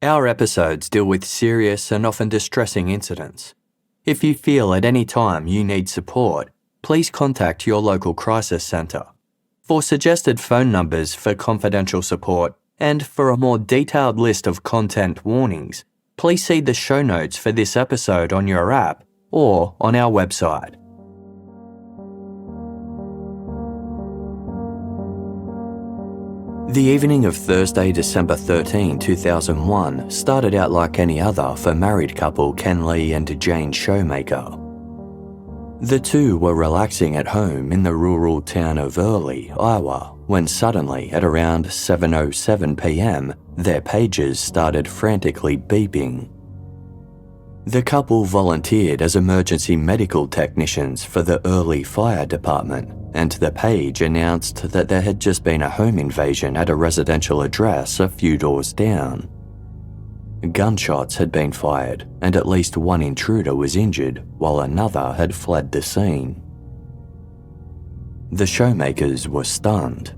Our episodes deal with serious and often distressing incidents. If you feel at any time you need support, please contact your local crisis centre. For suggested phone numbers for confidential support and for a more detailed list of content warnings, please see the show notes for this episode on your app or on our website. The evening of Thursday, December 13, 2001 started out like any other for married couple Ken Lee and Jane Showmaker. The two were relaxing at home in the rural town of Early, Iowa, when suddenly at around 7:07 p.m, their pages started frantically beeping. The couple volunteered as emergency medical technicians for the Early Fire Department, and the page announced that there had just been a home invasion at a residential address a few doors down. Gunshots had been fired, and at least one intruder was injured, while another had fled the scene. The Showmakers were stunned.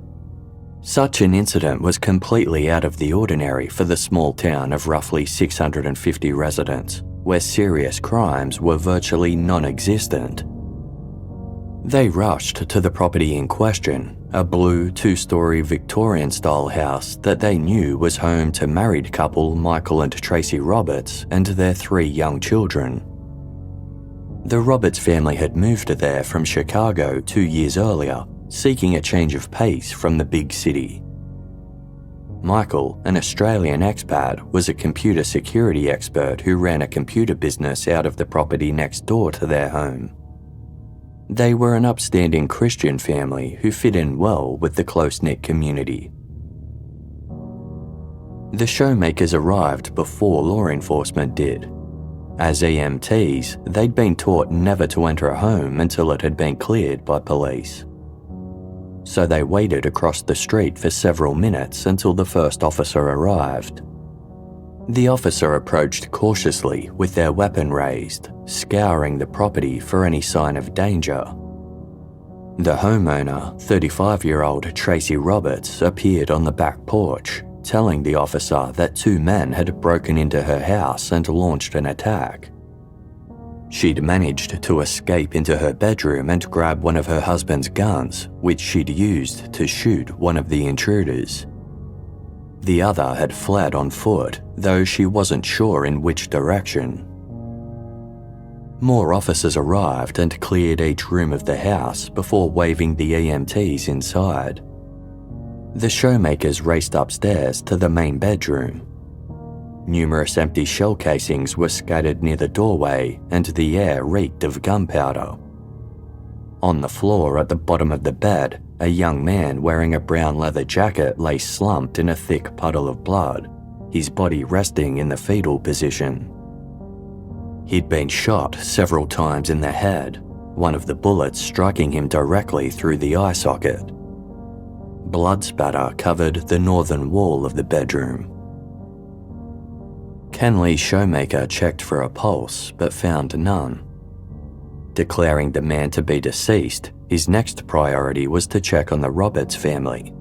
Such an incident was completely out of the ordinary for the small town of roughly 650 residents, where serious crimes were virtually non-existent. They rushed to the property in question, a blue two-story Victorian-style house that they knew was home to married couple Michael and Tracey Roberts and their 3 young children. The Roberts family had moved there from Chicago 2 years earlier, seeking a change of pace from the big city. Michael, an Australian expat, was a computer security expert who ran a computer business out of the property next door to their home. They were an upstanding Christian family who fit in well with the close-knit community. The Showmakers arrived before law enforcement did. As EMTs, they'd been taught never to enter a home until it had been cleared by police. So they waited across the street for several minutes until the first officer arrived. The officer approached cautiously with their weapon raised, scouring the property for any sign of danger. The homeowner, 35-year-old Tracey Roberts, appeared on the back porch, telling the officer that 2 men had broken into her house and launched an attack. She'd managed to escape into her bedroom and grab one of her husband's guns, which she'd used to shoot one of the intruders. The other had fled on foot, though she wasn't sure in which direction. More officers arrived and cleared each room of the house before waving the EMTs inside. The Showmakers raced upstairs to the main bedroom. Numerous empty shell casings were scattered near the doorway, and the air reeked of gunpowder. On the floor at the bottom of the bed, a young man wearing a brown leather jacket lay slumped in a thick puddle of blood, his body resting in the fetal position. He'd been shot several times in the head, one of the bullets striking him directly through the eye socket. Blood spatter covered the northern wall of the bedroom. Ken Lee Showmaker checked for a pulse but found none. Declaring the man to be deceased, his next priority was to check on the Roberts family.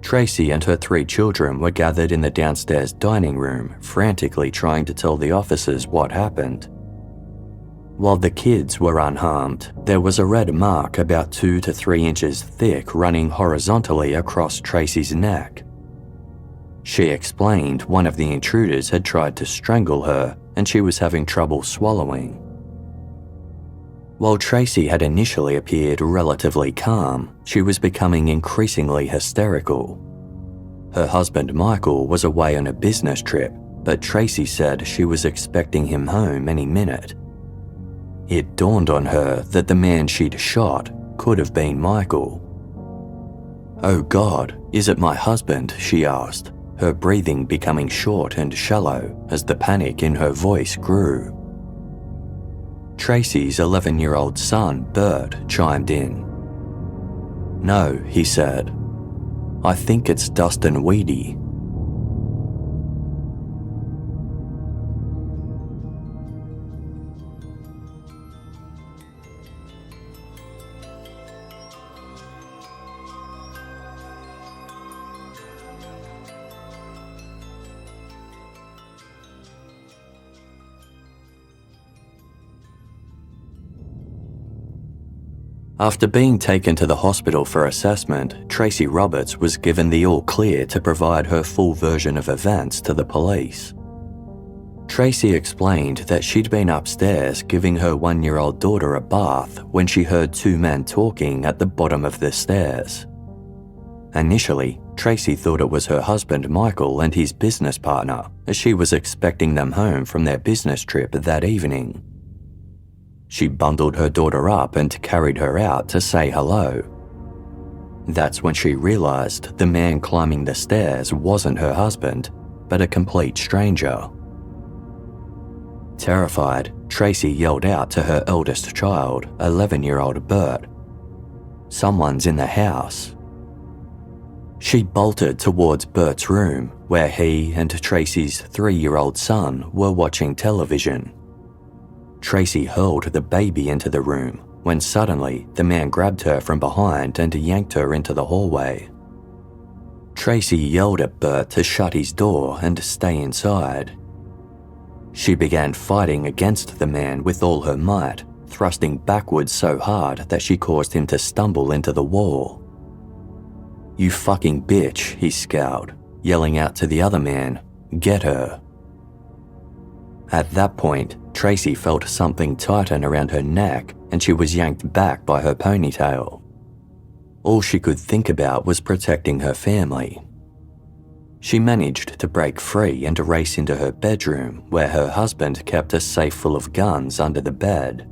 Tracey and her 3 children were gathered in the downstairs dining room, frantically trying to tell the officers what happened. While the kids were unharmed, there was a red mark about 2 to 3 inches thick running horizontally across Tracey's neck. She explained one of the intruders had tried to strangle her and she was having trouble swallowing. While Tracey had initially appeared relatively calm, she was becoming increasingly hysterical. Her husband Michael was away on a business trip, but Tracey said she was expecting him home any minute. It dawned on her that the man she'd shot could have been Michael. "Oh God, is it my husband?" she asked, her breathing becoming short and shallow as the panic in her voice grew. Tracey's 11-year-old son, Bert, chimed in. "No," he said. "I think it's Dustin Wehde." After being taken to the hospital for assessment, Tracey Roberts was given the all-clear to provide her full version of events to the police. Tracey explained that she'd been upstairs giving her 1-year-old daughter a bath when she heard 2 men talking at the bottom of the stairs. Initially, Tracey thought it was her husband Michael and his business partner, as she was expecting them home from their business trip that evening. She bundled her daughter up and carried her out to say hello. That's when she realized the man climbing the stairs wasn't her husband, but a complete stranger. Terrified, Tracey yelled out to her eldest child, 11-year-old Bert, "Someone's in the house." She bolted towards Bert's room, where he and Tracey's 3-year-old son were watching television. Tracey hurled the baby into the room when suddenly the man grabbed her from behind and yanked her into the hallway. Tracey yelled at Bert to shut his door and stay inside. She began fighting against the man with all her might, thrusting backwards so hard that she caused him to stumble into the wall. "You fucking bitch," he scowled, yelling out to the other man, "Get her." At that point, Tracey felt something tighten around her neck and she was yanked back by her ponytail. All she could think about was protecting her family. She managed to break free and race into her bedroom, where her husband kept a safe full of guns under the bed.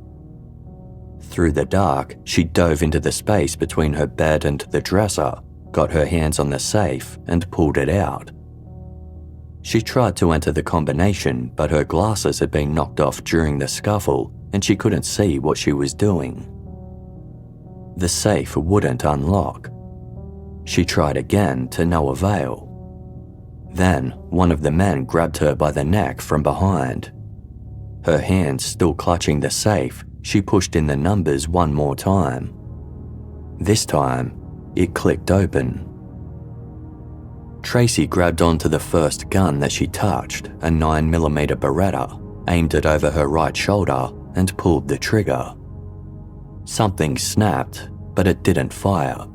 Through the dark, she dove into the space between her bed and the dresser, got her hands on the safe, and pulled it out. She tried to enter the combination, but her glasses had been knocked off during the scuffle, and she couldn't see what she was doing. The safe wouldn't unlock. She tried again to no avail. Then, one of the men grabbed her by the neck from behind. Her hands still clutching the safe, she pushed in the numbers one more time. This time, it clicked open. Tracey grabbed onto the first gun that she touched, a 9mm Beretta, aimed it over her right shoulder, and pulled the trigger. Something snapped, but it didn't fire.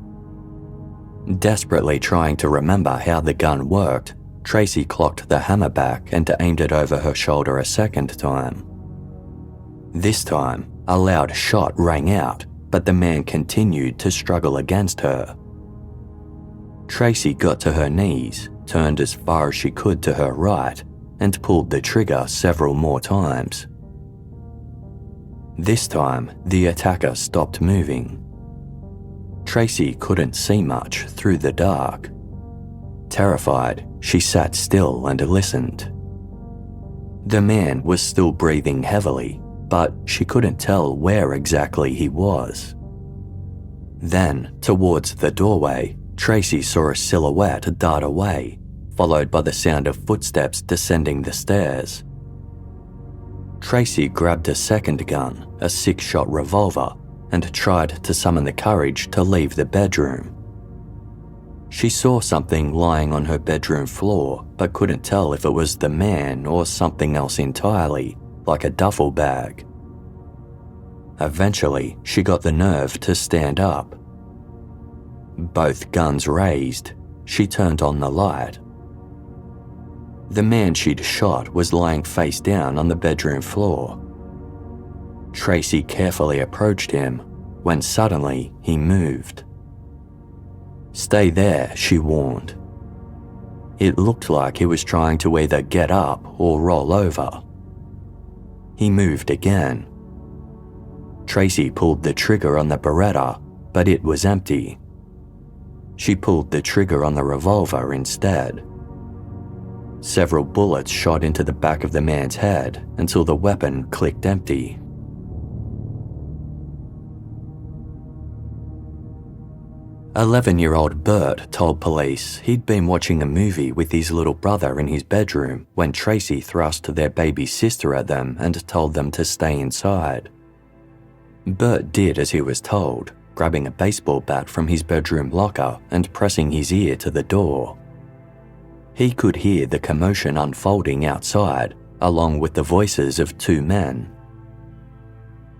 Desperately trying to remember how the gun worked, Tracey clocked the hammer back and aimed it over her shoulder a second time. This time, a loud shot rang out, but the man continued to struggle against her. Tracey got to her knees, turned as far as she could to her right, and pulled the trigger several more times. This time, the attacker stopped moving. Tracey couldn't see much through the dark. Terrified, she sat still and listened. The man was still breathing heavily, but she couldn't tell where exactly he was. Then, towards the doorway, Tracey saw a silhouette dart away, followed by the sound of footsteps descending the stairs. Tracey grabbed a second gun, a 6-shot revolver, and tried to summon the courage to leave the bedroom. She saw something lying on her bedroom floor, but couldn't tell if it was the man or something else entirely, like a duffel bag. Eventually, she got the nerve to stand up. Both guns raised, she turned on the light. The man she'd shot was lying face down on the bedroom floor. Tracey carefully approached him, when suddenly he moved. "Stay there," she warned. It looked like he was trying to either get up or roll over. He moved again. Tracey pulled the trigger on the Beretta, but it was empty. She pulled the trigger on the revolver instead. Several bullets shot into the back of the man's head until the weapon clicked empty. "11-year-old Bert told police he'd been watching a movie with his little brother in his bedroom when Tracey thrust their baby sister at them and told them to stay inside. Bert did as he was told, grabbing a baseball bat from his bedroom locker and pressing his ear to the door. He could hear the commotion unfolding outside, along with the voices of 2 men.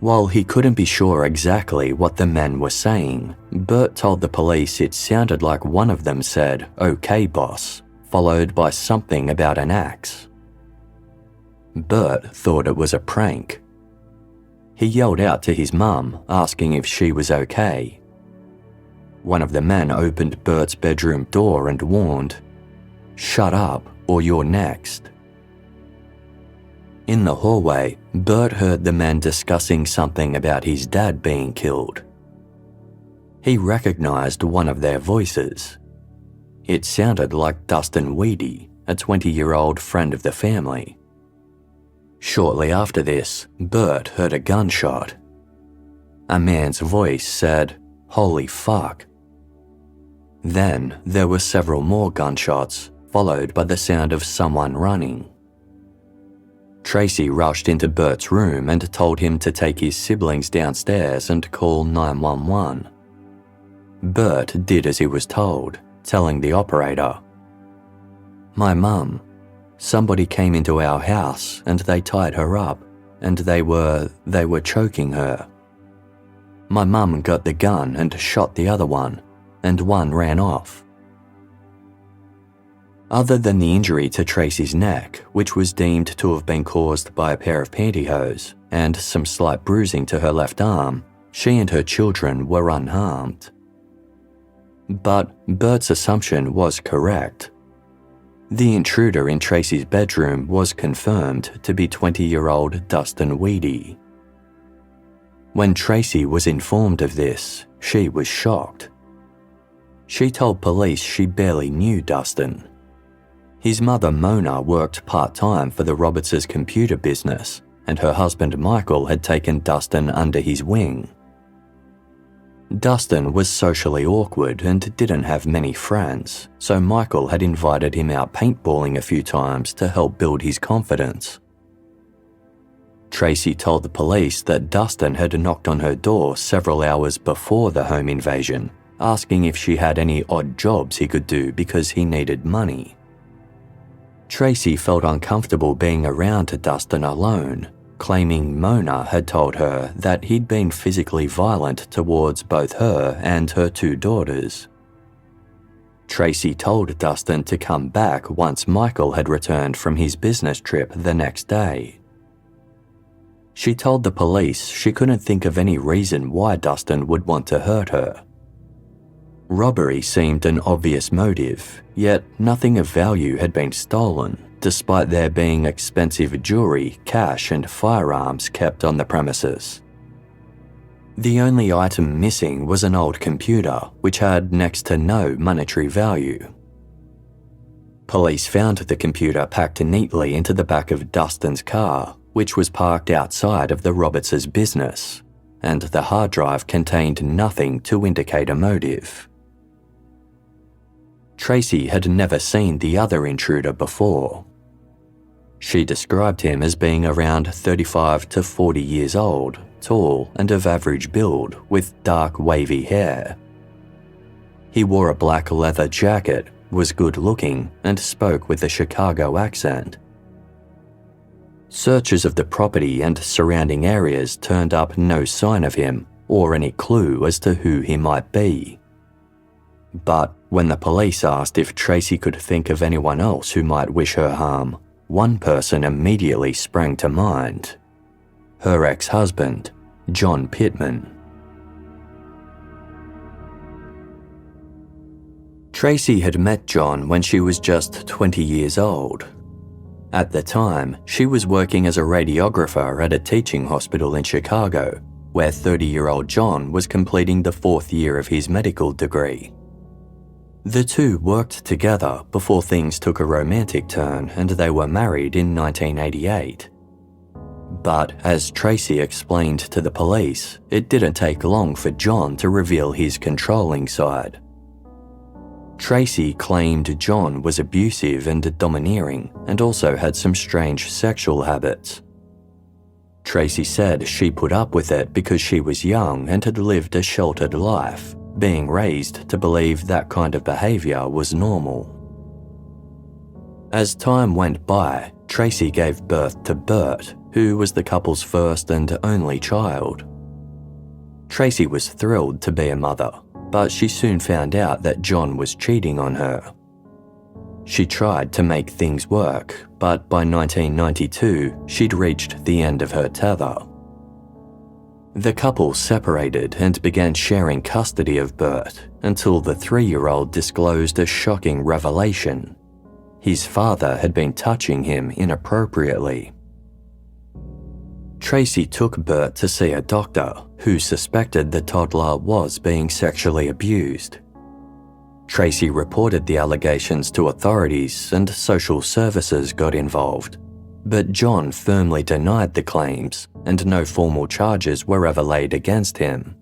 While he couldn't be sure exactly what the men were saying, Bert told the police it sounded like one of them said, "Okay, boss," followed by something about an axe. Bert thought it was a prank. He yelled out to his mum, asking if she was okay. One of the men opened Bert's bedroom door and warned, "Shut up, or you're next." In the hallway, Bert heard the men discussing something about his dad being killed. He recognized one of their voices. It sounded like Dustin Wehde, a 20-year-old friend of the family. Shortly after this, Bert heard a gunshot. A man's voice said, "Holy fuck." Then there were several more gunshots, followed by the sound of someone running. Tracey rushed into Bert's room and told him to take his siblings downstairs and call 911. Bert did as he was told, telling the operator, "My mum, somebody came into our house and they tied her up and they were choking her. My mum got the gun and shot the other one, and one ran off." Other than the injury to Tracey's neck, which was deemed to have been caused by a pair of pantyhose, and some slight bruising to her left arm, she and her children were unharmed. But Bert's assumption was correct. The intruder in Tracey's bedroom was confirmed to be 20-year-old Dustin Wehde. When Tracey was informed of this, she was shocked. She told police she barely knew Dustin. His mother Mona worked part-time for the Roberts' computer business, and her husband Michael had taken Dustin under his wing. Dustin was socially awkward and didn't have many friends, so Michael had invited him out paintballing a few times to help build his confidence. Tracey told the police that Dustin had knocked on her door several hours before the home invasion, asking if she had any odd jobs he could do because he needed money. Tracey felt uncomfortable being around Dustin alone, claiming Mona had told her that he'd been physically violent towards both her and her two daughters. Tracey told Dustin to come back once Michael had returned from his business trip the next day. She told the police she couldn't think of any reason why Dustin would want to hurt her. Robbery seemed an obvious motive, yet nothing of value had been stolen, despite there being expensive jewelry, cash, and firearms kept on the premises. The only item missing was an old computer, which had next to no monetary value. Police found the computer packed neatly into the back of Dustin's car, which was parked outside of the Roberts' business, and the hard drive contained nothing to indicate a motive. Tracey had never seen the other intruder before. She described him as being around 35 to 40 years old, tall and of average build, with dark wavy hair. He wore a black leather jacket, was good looking, and spoke with a Chicago accent. Searches of the property and surrounding areas turned up no sign of him or any clue as to who he might be. But when the police asked if Tracey could think of anyone else who might wish her harm, one person immediately sprang to mind: her ex-husband, John Pittman. Tracey had met John when she was just 20 years old. At the time, she was working as a radiographer at a teaching hospital in Chicago, where 30-year-old John was completing the 4th year of his medical degree. The two worked together before things took a romantic turn and they were married in 1988. But as Tracey explained to the police, it didn't take long for John to reveal his controlling side. Tracey claimed John was abusive and domineering and also had some strange sexual habits. Tracey said she put up with it because she was young and had lived a sheltered life, being raised to believe that kind of behavior was normal. As time went by, Tracey gave birth to Bert, who was the couple's first and only child. Tracey was thrilled to be a mother, but she soon found out that John was cheating on her. She tried to make things work, but by 1992, she'd reached the end of her tether. The couple separated and began sharing custody of Bert until the 3-year-old disclosed a shocking revelation. His father had been touching him inappropriately. Tracey took Bert to see a doctor who suspected the toddler was being sexually abused. Tracey reported the allegations to authorities and social services got involved, but John firmly denied the claims and no formal charges were ever laid against him.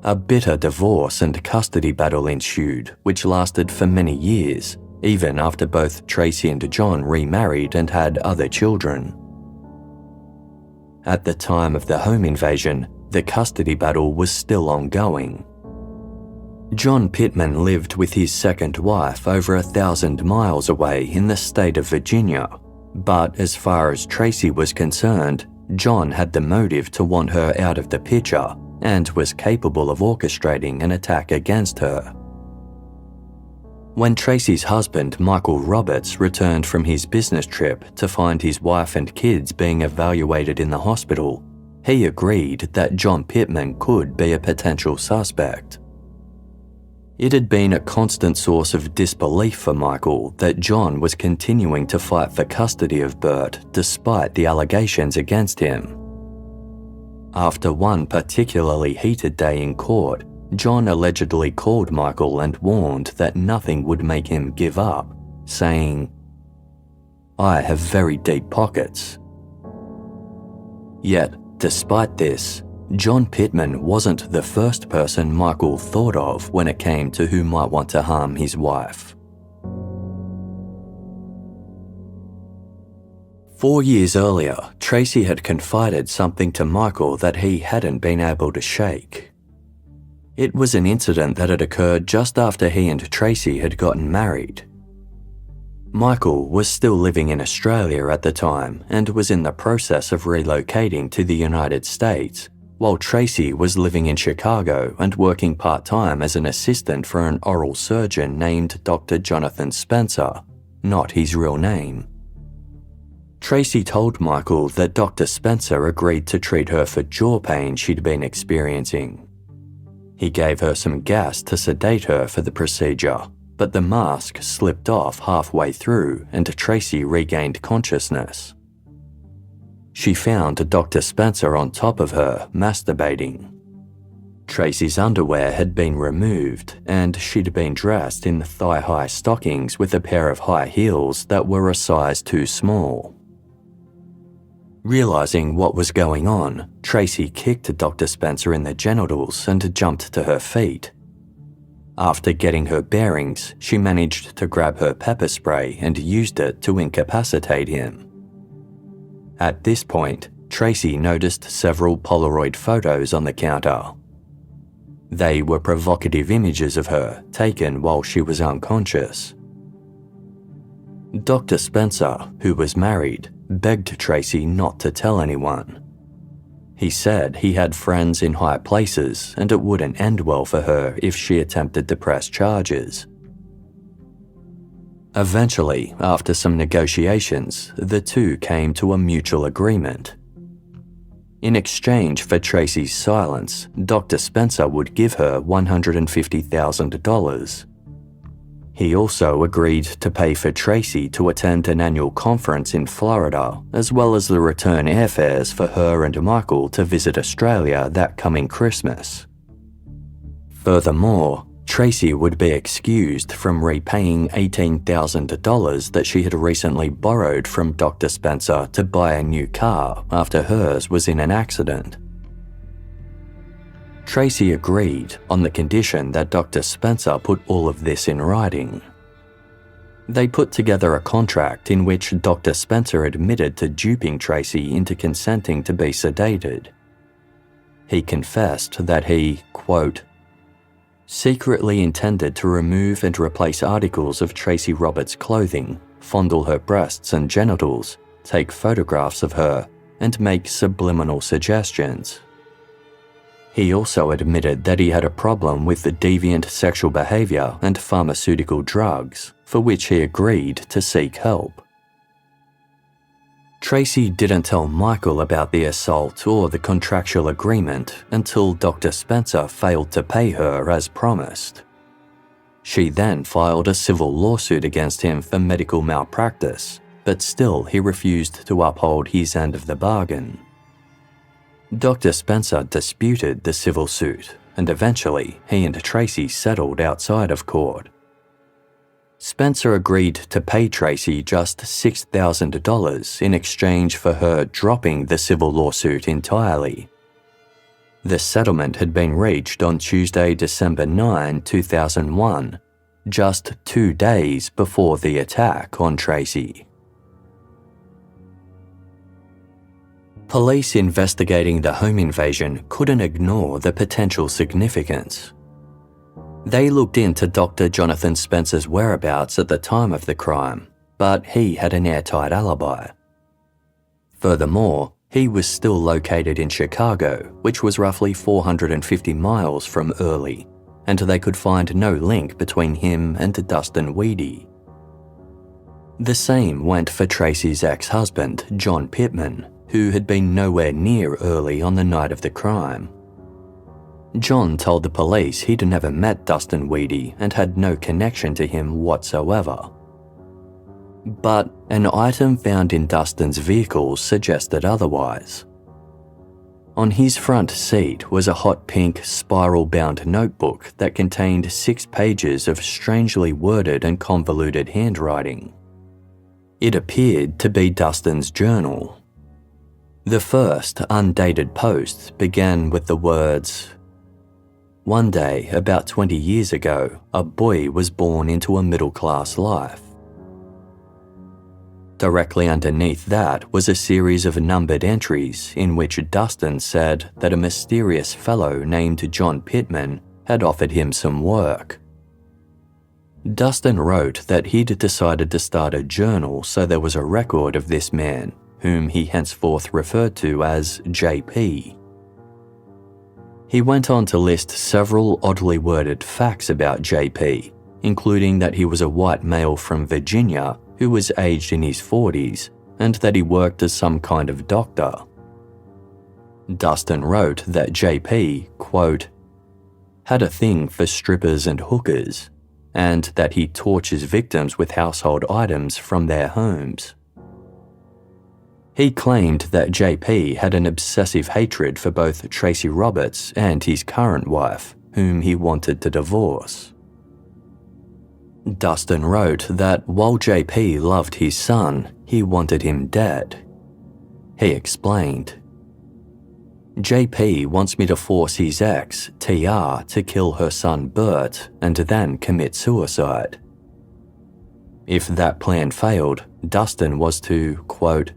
A bitter divorce and custody battle ensued, which lasted for many years, even after both Tracey and John remarried and had other children. At the time of the home invasion, the custody battle was still ongoing. John Pittman lived with his second wife over 1,000 miles away in the state of Virginia, but as far as Tracey was concerned, John had the motive to want her out of the picture and was capable of orchestrating an attack against her. When Tracey's husband, Michael Roberts, returned from his business trip to find his wife and kids being evaluated in the hospital, he agreed that John Pittman could be a potential suspect. It had been a constant source of disbelief for Michael that John was continuing to fight for custody of Bert despite the allegations against him. After one particularly heated day in court, John allegedly called Michael and warned that nothing would make him give up, saying, "I have very deep pockets." Yet, despite this, John Pittman wasn't the first person Michael thought of when it came to who might want to harm his wife. 4 years earlier, Tracey had confided something to Michael that he hadn't been able to shake. It was an incident that had occurred just after he and Tracey had gotten married. Michael was still living in Australia at the time and was in the process of relocating to the United States, while Tracey was living in Chicago and working part-time as an assistant for an oral surgeon named Dr. Jonathan Spencer, not his real name. Tracey told Michael that Dr. Spencer agreed to treat her for jaw pain she'd been experiencing. He gave her some gas to sedate her for the procedure, but the mask slipped off halfway through and Tracey regained consciousness. She found Dr. Spencer on top of her, masturbating. Tracey's underwear had been removed and she'd been dressed in thigh-high stockings with a pair of high heels that were a size too small. Realizing what was going on, Tracey kicked Dr. Spencer in the genitals and jumped to her feet. After getting her bearings, she managed to grab her pepper spray and used it to incapacitate him. At this point, Tracey noticed several Polaroid photos on the counter. They were provocative images of her taken while she was unconscious. Dr. Spencer, who was married, begged Tracey not to tell anyone. He said he had friends in high places and it wouldn't end well for her if she attempted to press charges. Eventually, after some negotiations, the two came to a mutual agreement. In exchange for Tracey's silence, Dr. Spencer would give her $150,000. He also agreed to pay for Tracey to attend an annual conference in Florida, as well as the return airfares for her and Michael to visit Australia that coming Christmas. Furthermore, Tracey would be excused from repaying $18,000 that she had recently borrowed from Dr. Spencer to buy a new car after hers was in an accident. Tracey agreed on the condition that Dr. Spencer put all of this in writing. They put together a contract in which Dr. Spencer admitted to duping Tracey into consenting to be sedated. He confessed that he, quote, secretly intended to remove and replace articles of Tracey Roberts' clothing, fondle her breasts and genitals, take photographs of her, and make subliminal suggestions. He also admitted that he had a problem with the deviant sexual behavior and pharmaceutical drugs, for which he agreed to seek help. Tracey didn't tell Michael about the assault or the contractual agreement until Dr. Spencer failed to pay her as promised. She then filed a civil lawsuit against him for medical malpractice, but still he refused to uphold his end of the bargain. Dr. Spencer disputed the civil suit, and eventually he and Tracey settled outside of court. Spencer agreed to pay Tracey just $6,000 in exchange for her dropping the civil lawsuit entirely. The settlement had been reached on Tuesday, December 9, 2001, just 2 days before the attack on Tracey. Police investigating the home invasion couldn't ignore the potential significance. They looked into Dr. Jonathan Spencer's whereabouts at the time of the crime, but he had an airtight alibi. Furthermore, he was still located in Chicago, which was roughly 450 miles from Early, and they could find no link between him and Dustin Wehde. The same went for Tracey's ex-husband, John Pittman, who had been nowhere near Early on the night of the crime. John told the police he'd never met Dustin Wehde and had no connection to him whatsoever. But an item found in Dustin's vehicle suggested otherwise. On his front seat was a hot pink spiral-bound notebook that contained 6 pages of strangely worded and convoluted handwriting. It appeared to be Dustin's journal. The first undated post began with the words, "One day, about 20 years ago, a boy was born into a middle-class life." Directly underneath that was a series of numbered entries in which Dustin said that a mysterious fellow named John Pittman had offered him some work. Dustin wrote that he'd decided to start a journal so there was a record of this man, whom he henceforth referred to as JP. He went on to list several oddly worded facts about JP, including that he was a white male from Virginia who was aged in his 40s and that he worked as some kind of doctor. Dustin wrote that JP, quote, "had a thing for strippers and hookers," and that he tortures victims with household items from their homes. He claimed that JP had an obsessive hatred for both Tracey Roberts and his current wife, whom he wanted to divorce. Dustin wrote that while JP loved his son, he wanted him dead. He explained, "JP wants me to force his ex, TR, to kill her son Bert and then commit suicide." If that plan failed, Dustin was to, quote,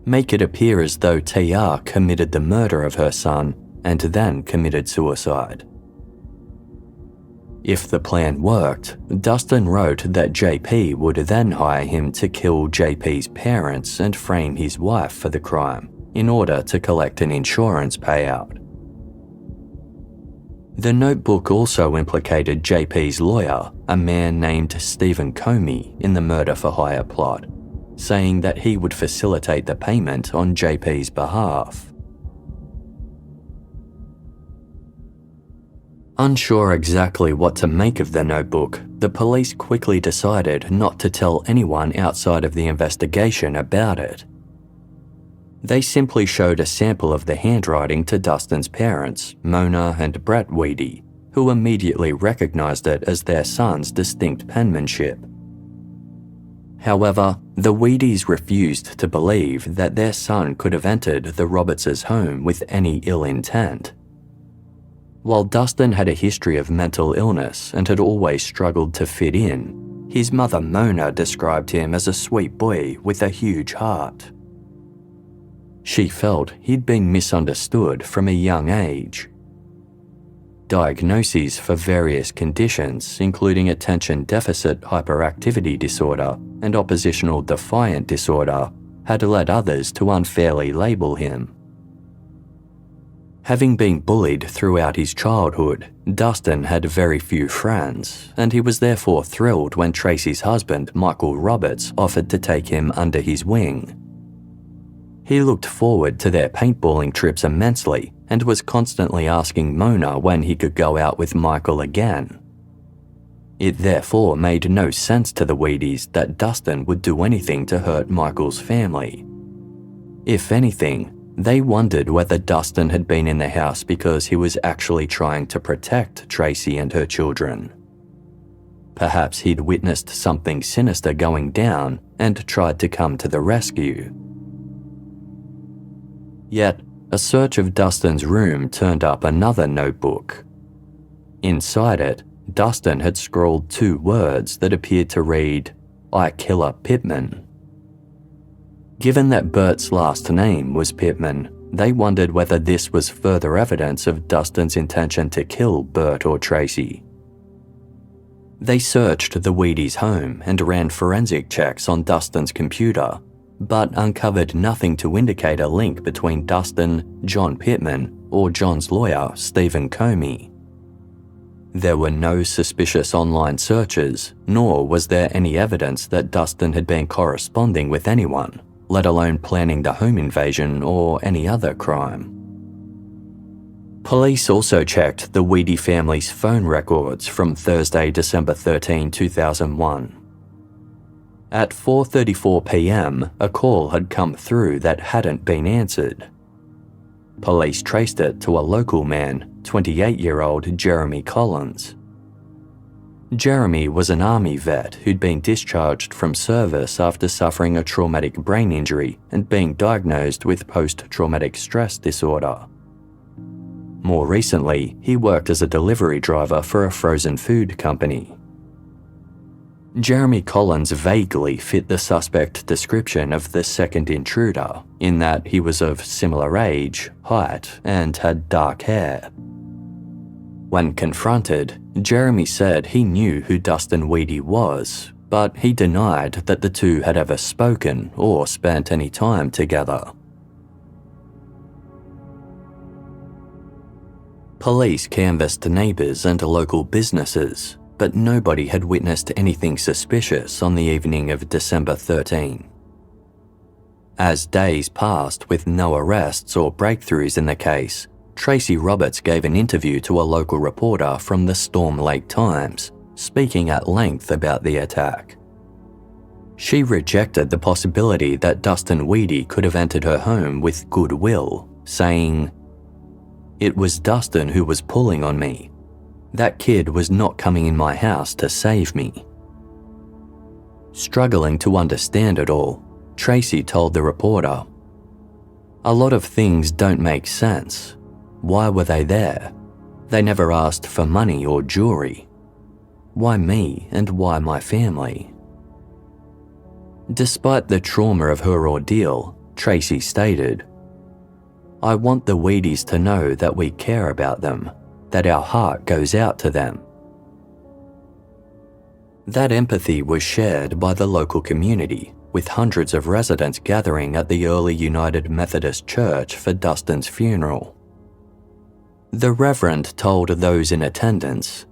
"make it appear as though TR committed the murder of her son and then committed suicide." If the plan worked, Dustin wrote that JP would then hire him to kill JP's parents and frame his wife for the crime in order to collect an insurance payout. The notebook also implicated JP's lawyer, a man named Stephen Comey, in the murder-for-hire plot, saying that he would facilitate the payment on JP's behalf. Unsure exactly what to make of the notebook, the police quickly decided not to tell anyone outside of the investigation about it. They simply showed a sample of the handwriting to Dustin's parents, Mona and Brett Wehde, who immediately recognized it as their son's distinct penmanship. However, the Wehdes refused to believe that their son could have entered the Roberts' home with any ill intent. While Dustin had a history of mental illness and had always struggled to fit in, his mother Mona described him as a sweet boy with a huge heart. She felt he'd been misunderstood from a young age. Diagnoses for various conditions, including attention deficit hyperactivity disorder and oppositional defiant disorder, had led others to unfairly label him. Having been bullied throughout his childhood, Dustin had very few friends, and he was therefore thrilled when Tracey's husband, Michael Roberts, offered to take him under his wing. He looked forward to their paintballing trips immensely and was constantly asking Mona when he could go out with Michael again. It therefore made no sense to the Wehdes that Dustin would do anything to hurt Michael's family. If anything, they wondered whether Dustin had been in the house because he was actually trying to protect Tracey and her children. Perhaps he'd witnessed something sinister going down and tried to come to the rescue. Yet, a search of Dustin's room turned up another notebook. Inside it, Dustin had scrawled 2 words that appeared to read, "I Killer Pittman." Given that Bert's last name was Pittman, they wondered whether this was further evidence of Dustin's intention to kill Bert or Tracey. They searched the Wehdes' home and ran forensic checks on Dustin's computer, but uncovered nothing to indicate a link between Dustin, John Pittman, or John's lawyer, Stephen Comey. There were no suspicious online searches, nor was there any evidence that Dustin had been corresponding with anyone, let alone planning the home invasion or any other crime. Police also checked the Wehde family's phone records from Thursday, December 13, 2001. At 4:34 p.m, a call had come through that hadn't been answered. Police traced it to a local man, 28-year-old Jeremy Collins. Jeremy was an army vet who'd been discharged from service after suffering a traumatic brain injury and being diagnosed with post-traumatic stress disorder. More recently, he worked as a delivery driver for a frozen food company. Jeremy Collins vaguely fit the suspect description of the second intruder, in that he was of similar age, height, and had dark hair. When confronted, Jeremy said he knew who Dustin Wehde was, but he denied that the two had ever spoken or spent any time together. Police canvassed neighbours and local businesses, but nobody had witnessed anything suspicious on the evening of December 13. As days passed with no arrests or breakthroughs in the case, Tracey Roberts gave an interview to a local reporter from the Storm Lake Times, speaking at length about the attack. She rejected the possibility that Dustin Wehde could have entered her home with goodwill, saying, "It was Dustin who was pulling on me. That kid was not coming in my house to save me." Struggling to understand it all, Tracey told the reporter, "A lot of things don't make sense. Why were they there? They never asked for money or jewelry. Why me and why my family?" Despite the trauma of her ordeal, Tracey stated, "I want the Wehdes to know that we care about them, that our heart goes out to them." That empathy was shared by the local community, with hundreds of residents gathering at the early United Methodist Church for Dustin's funeral. The Reverend told those in attendance,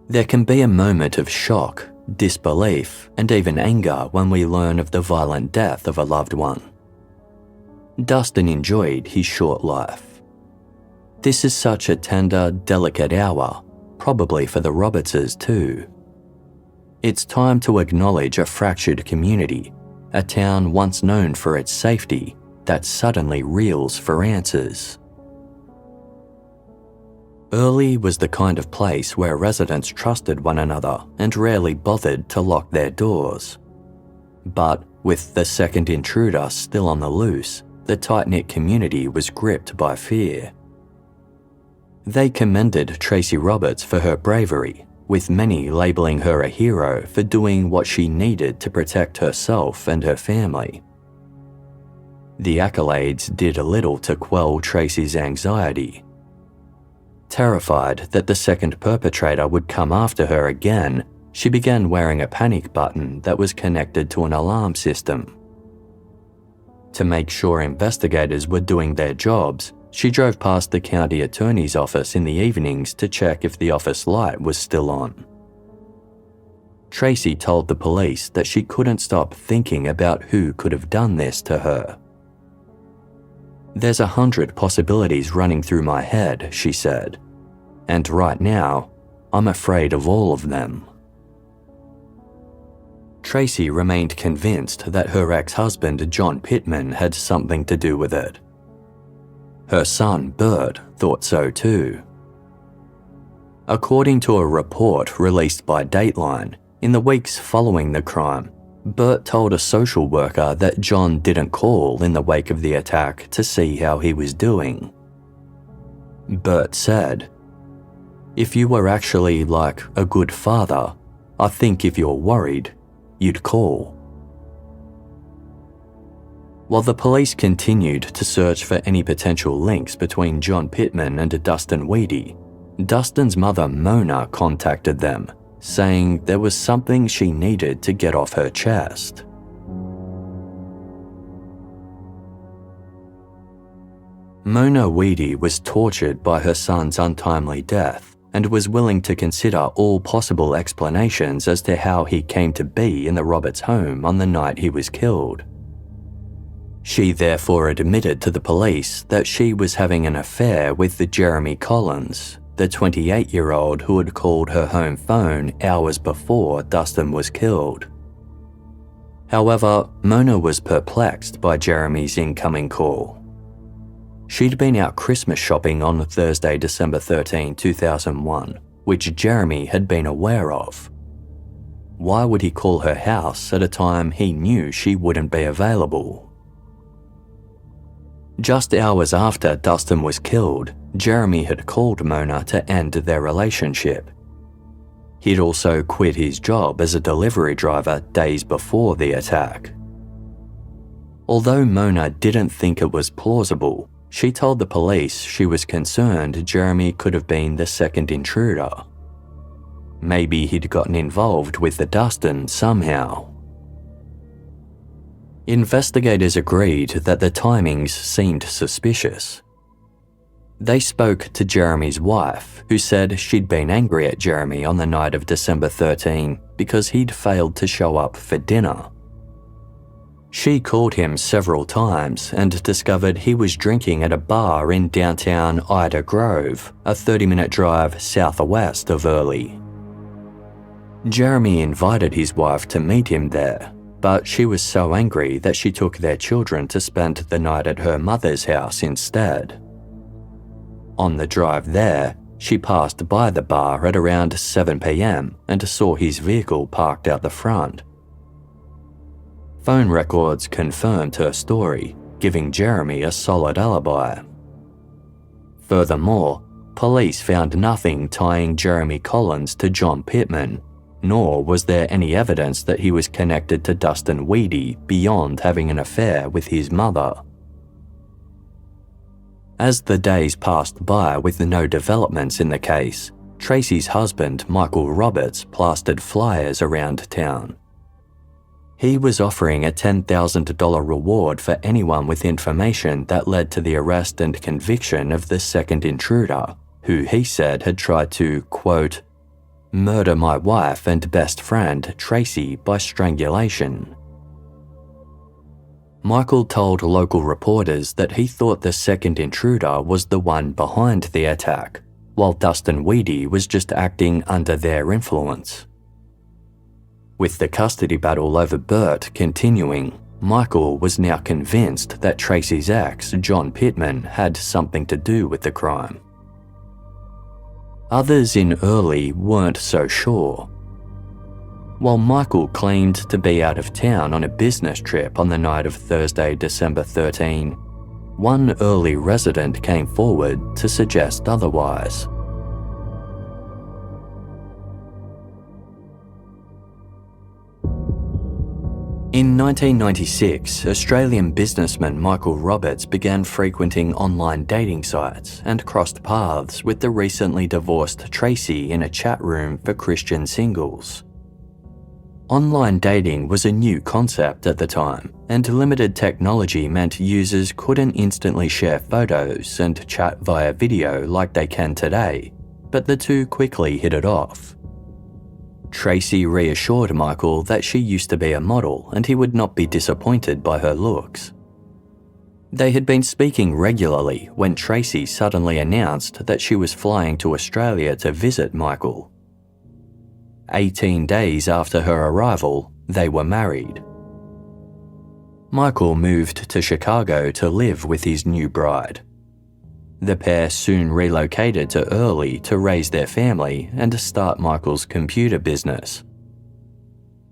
"There can be a moment of shock, disbelief, and even anger when we learn of the violent death of a loved one. Dustin enjoyed his short life. This is such a tender, delicate hour, probably for the Robertses too. It's time to acknowledge a fractured community, a town once known for its safety that suddenly reels for answers." Early was the kind of place where residents trusted one another and rarely bothered to lock their doors. But with the second intruder still on the loose, the tight-knit community was gripped by fear. They commended Tracey Roberts for her bravery, with many labeling her a hero for doing what she needed to protect herself and her family. The accolades did little to quell Tracey's anxiety. Terrified that the second perpetrator would come after her again, she began wearing a panic button that was connected to an alarm system. To make sure investigators were doing their jobs, she drove past the county attorney's office in the evenings to check if the office light was still on. Tracey told the police that she couldn't stop thinking about who could have done this to her. "There's 100 possibilities running through my head," she said, "and right now, I'm afraid of all of them." Tracey remained convinced that her ex-husband John Pittman had something to do with it. Her son Bert thought so too. According to a report released by Dateline, in the weeks following the crime, Bert told a social worker that John didn't call in the wake of the attack to see how he was doing. Bert said, "If you were actually like a good father, I think if you're worried, you'd call." While the police continued to search for any potential links between John Pittman and Dustin Wehde, Dustin's mother Mona contacted them, saying there was something she needed to get off her chest. Mona Wehde was tortured by her son's untimely death and was willing to consider all possible explanations as to how he came to be in the Roberts home on the night he was killed. She therefore admitted to the police that she was having an affair with the Jeremy Collins, the 28-year-old who had called her home phone hours before Dustin was killed. However, Mona was perplexed by Jeremy's incoming call. She'd been out Christmas shopping on Thursday, December 13, 2001, which Jeremy had been aware of. Why would he call her house at a time he knew she wouldn't be available? Just hours after Dustin was killed, Jeremy had called Mona to end their relationship. He'd also quit his job as a delivery driver days before the attack. Although Mona didn't think it was plausible, she told the police she was concerned Jeremy could have been the second intruder. Maybe he'd gotten involved with the Dustin somehow. Investigators agreed that the timings seemed suspicious. They spoke to Jeremy's wife, who said she'd been angry at Jeremy on the night of December 13 because he'd failed to show up for dinner. She called him several times and discovered he was drinking at a bar in downtown Ida Grove, a 30-minute drive southwest of Early. Jeremy invited his wife to meet him there, but she was so angry that she took their children to spend the night at her mother's house instead. On the drive there, she passed by the bar at around 7 p.m. and saw his vehicle parked out the front. Phone records confirmed her story, giving Jeremy a solid alibi. Furthermore, police found nothing tying Jeremy Collins to John Pittman, nor was there any evidence that he was connected to Dustin Wehde beyond having an affair with his mother. As the days passed by with no developments in the case, Tracey's husband, Michael Roberts, plastered flyers around town. He was offering a $10,000 reward for anyone with information that led to the arrest and conviction of the second intruder, who he said had tried to, quote, murder my wife and best friend, Tracey, by strangulation. Michael told local reporters that he thought the second intruder was the one behind the attack, while Dustin Wehde was just acting under their influence. With the custody battle over Bert continuing, Michael was now convinced that Tracey's ex, John Pittman, had something to do with the crime. Others in Early weren't so sure. While Michael claimed to be out of town on a business trip on the night of Thursday, December 13, one Early resident came forward to suggest otherwise. In 1996, Australian businessman Michael Roberts began frequenting online dating sites and crossed paths with the recently divorced Tracey in a chat room for Christian singles. Online dating was a new concept at the time, and limited technology meant users couldn't instantly share photos and chat via video like they can today, but the two quickly hit it off. Tracey reassured Michael that she used to be a model and he would not be disappointed by her looks. They had been speaking regularly when Tracey suddenly announced that she was flying to Australia to visit Michael. 18 days after her arrival, they were married. Michael moved to Chicago to live with his new bride. The pair soon relocated to Early to raise their family and start Michael's computer business.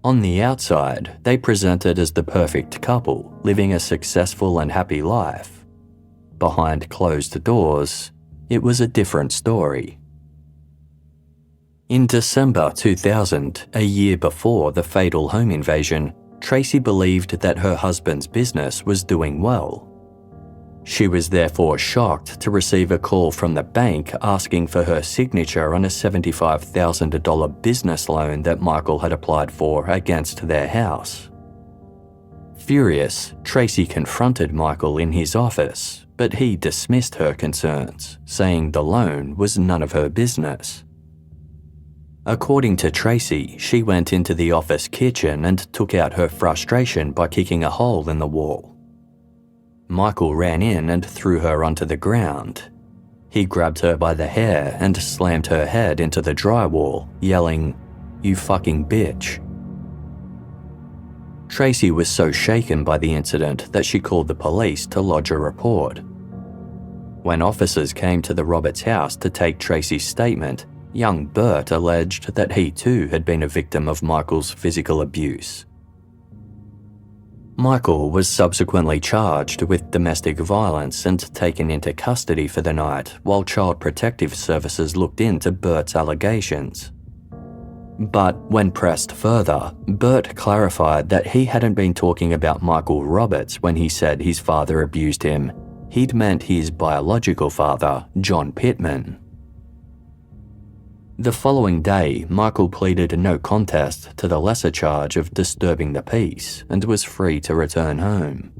On the outside, they presented as the perfect couple, living a successful and happy life. Behind closed doors, it was a different story. In December 2000, a year before the fatal home invasion, Tracey believed that her husband's business was doing well. She was therefore shocked to receive a call from the bank asking for her signature on a $75,000 business loan that Michael had applied for against their house. Furious, Tracey confronted Michael in his office, but he dismissed her concerns, saying the loan was none of her business. According to Tracey, she went into the office kitchen and took out her frustration by kicking a hole in the wall. Michael ran in and threw her onto the ground. He grabbed her by the hair and slammed her head into the drywall, yelling, "You fucking bitch." Tracey was so shaken by the incident that she called the police to lodge a report. When officers came to the Roberts house to take Tracey's statement, young Bert alleged that he too had been a victim of Michael's physical abuse. Michael was subsequently charged with domestic violence and taken into custody for the night while Child Protective Services looked into Bert's allegations. But when pressed further, Bert clarified that he hadn't been talking about Michael Roberts when he said his father abused him. He'd meant his biological father, John Pittman. The following day, Michael pleaded no contest to the lesser charge of disturbing the peace and was free to return home.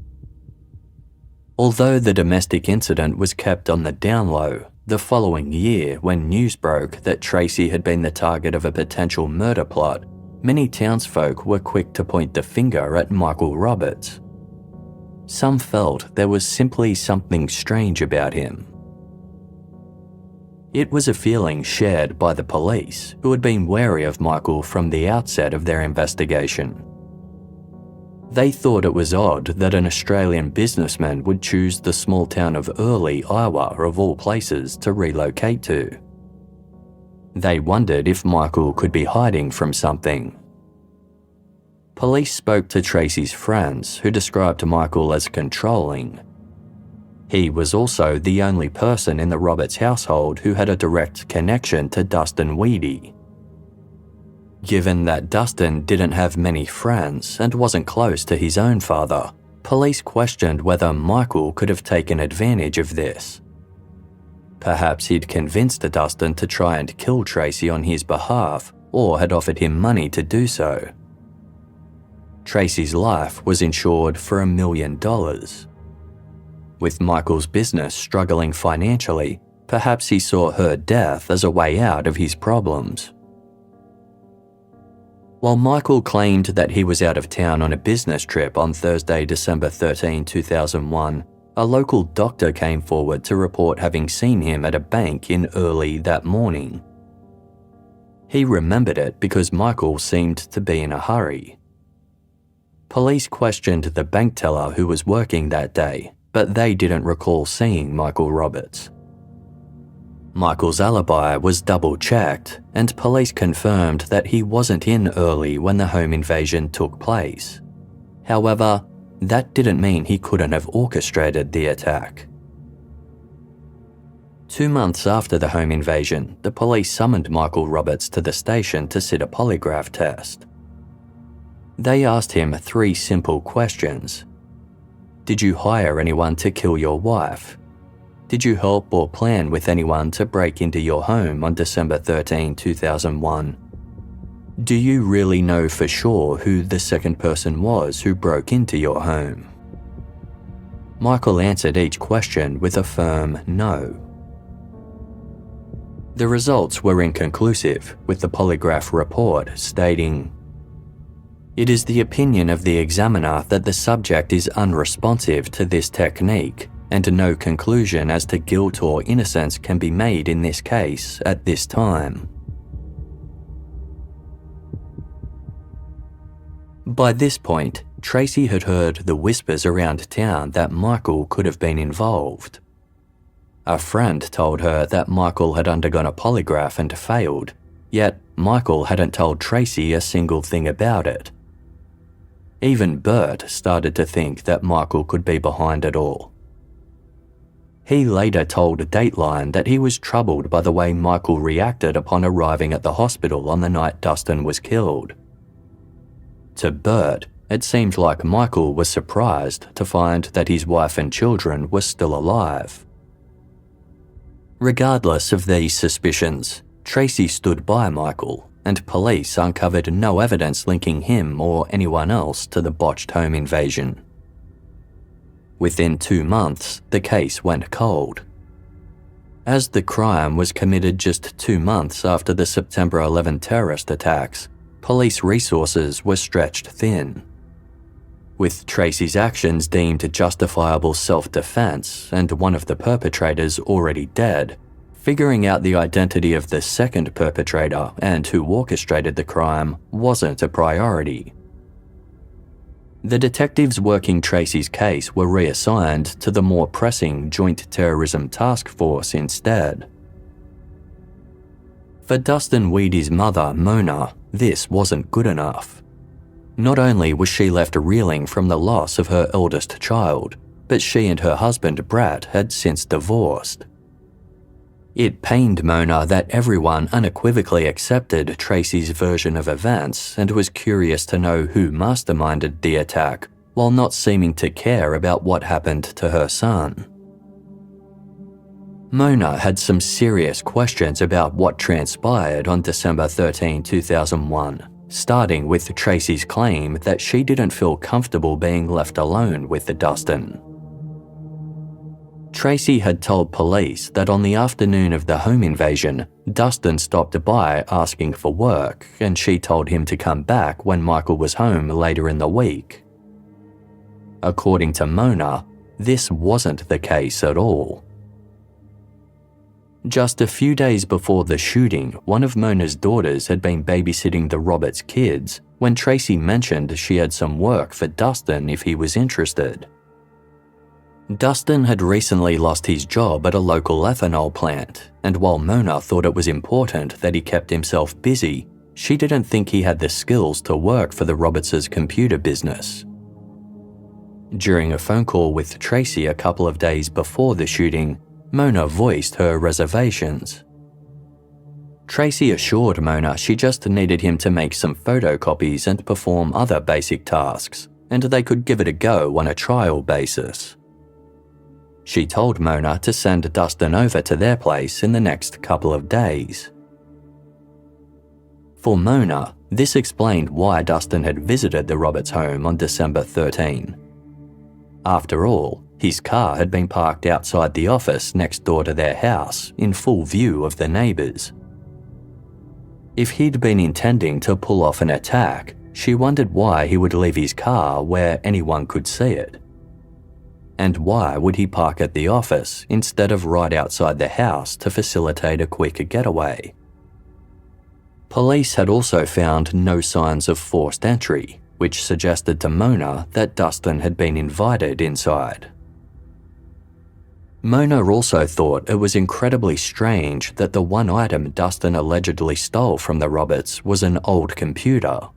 Although the domestic incident was kept on the down low, the following year, when news broke that Tracey had been the target of a potential murder plot, many townsfolk were quick to point the finger at Michael Roberts. Some felt there was simply something strange about him. It was a feeling shared by the police, who had been wary of Michael from the outset of their investigation. They thought it was odd that an Australian businessman would choose the small town of Early, Iowa, of all places, to relocate to. They wondered if Michael could be hiding from something. Police spoke to Tracey's friends, who described Michael as controlling. He was also the only person in the Roberts household who had a direct connection to Dustin Wehde. Given that Dustin didn't have many friends and wasn't close to his own father, police questioned whether Michael could have taken advantage of this. Perhaps he'd convinced Dustin to try and kill Tracey on his behalf, or had offered him money to do so. Tracey's life was insured for $1 million. With Michael's business struggling financially, perhaps he saw her death as a way out of his problems. While Michael claimed that he was out of town on a business trip on Thursday, December 13, 2001, a local doctor came forward to report having seen him at a bank in Early that morning. He remembered it because Michael seemed to be in a hurry. Police questioned the bank teller who was working that day, but they didn't recall seeing Michael Roberts. Michael's alibi was double-checked, and police confirmed that he wasn't in Early when the home invasion took place. However, that didn't mean he couldn't have orchestrated the attack. 2 months after the home invasion, the police summoned Michael Roberts to the station to sit a polygraph test. They asked him 3 simple questions. Did you hire anyone to kill your wife? Did you help or plan with anyone to break into your home on December 13, 2001? Do you really know for sure who the second person was who broke into your home? Michael answered each question with a firm no. The results were inconclusive, with the polygraph report stating, "It is the opinion of the examiner that the subject is unresponsive to this technique, and no conclusion as to guilt or innocence can be made in this case at this time." By this point, Tracey had heard the whispers around town that Michael could have been involved. A friend told her that Michael had undergone a polygraph and failed, yet Michael hadn't told Tracey a single thing about it. Even Bert started to think that Michael could be behind it all. He later told Dateline that he was troubled by the way Michael reacted upon arriving at the hospital on the night Dustin was killed. To Bert, it seemed like Michael was surprised to find that his wife and children were still alive. Regardless of these suspicions, Tracey stood by Michael, and police uncovered no evidence linking him or anyone else to the botched home invasion. Within 2 months, the case went cold. As the crime was committed just 2 months after the September 11 terrorist attacks, police resources were stretched thin. With Tracey's actions deemed justifiable self-defense and one of the perpetrators already dead, figuring out the identity of the second perpetrator and who orchestrated the crime wasn't a priority. The detectives working Tracey's case were reassigned to the more pressing Joint Terrorism Task Force instead. For Dustin Wehde's mother, Mona, this wasn't good enough. Not only was she left reeling from the loss of her eldest child, but she and her husband, Brad, had since divorced. It pained Mona that everyone unequivocally accepted Tracey's version of events and was curious to know who masterminded the attack, while not seeming to care about what happened to her son. Mona had some serious questions about what transpired on December 13, 2001, starting with Tracey's claim that she didn't feel comfortable being left alone with Dustin. Tracey had told police that on the afternoon of the home invasion, Dustin stopped by asking for work, and she told him to come back when Michael was home later in the week. According to Mona, this wasn't the case at all. Just a few days before the shooting, one of Mona's daughters had been babysitting the Roberts kids when Tracey mentioned she had some work for Dustin if he was interested. Dustin had recently lost his job at a local ethanol plant, and while Mona thought it was important that he kept himself busy, she didn't think he had the skills to work for the Roberts' computer business. During a phone call with Tracey a couple of days before the shooting, Mona voiced her reservations. Tracey assured Mona she just needed him to make some photocopies and perform other basic tasks, and they could give it a go on a trial basis. She told Mona to send Dustin over to their place in the next couple of days. For Mona, this explained why Dustin had visited the Roberts home on December 13. After all, his car had been parked outside the office next door to their house, in full view of the neighbours. If he'd been intending to pull off an attack, she wondered why he would leave his car where anyone could see it. And why would he park at the office instead of right outside the house to facilitate a quick getaway? Police had also found no signs of forced entry, which suggested to Mona that Dustin had been invited inside. Mona also thought it was incredibly strange that the one item Dustin allegedly stole from the Roberts was an old computer.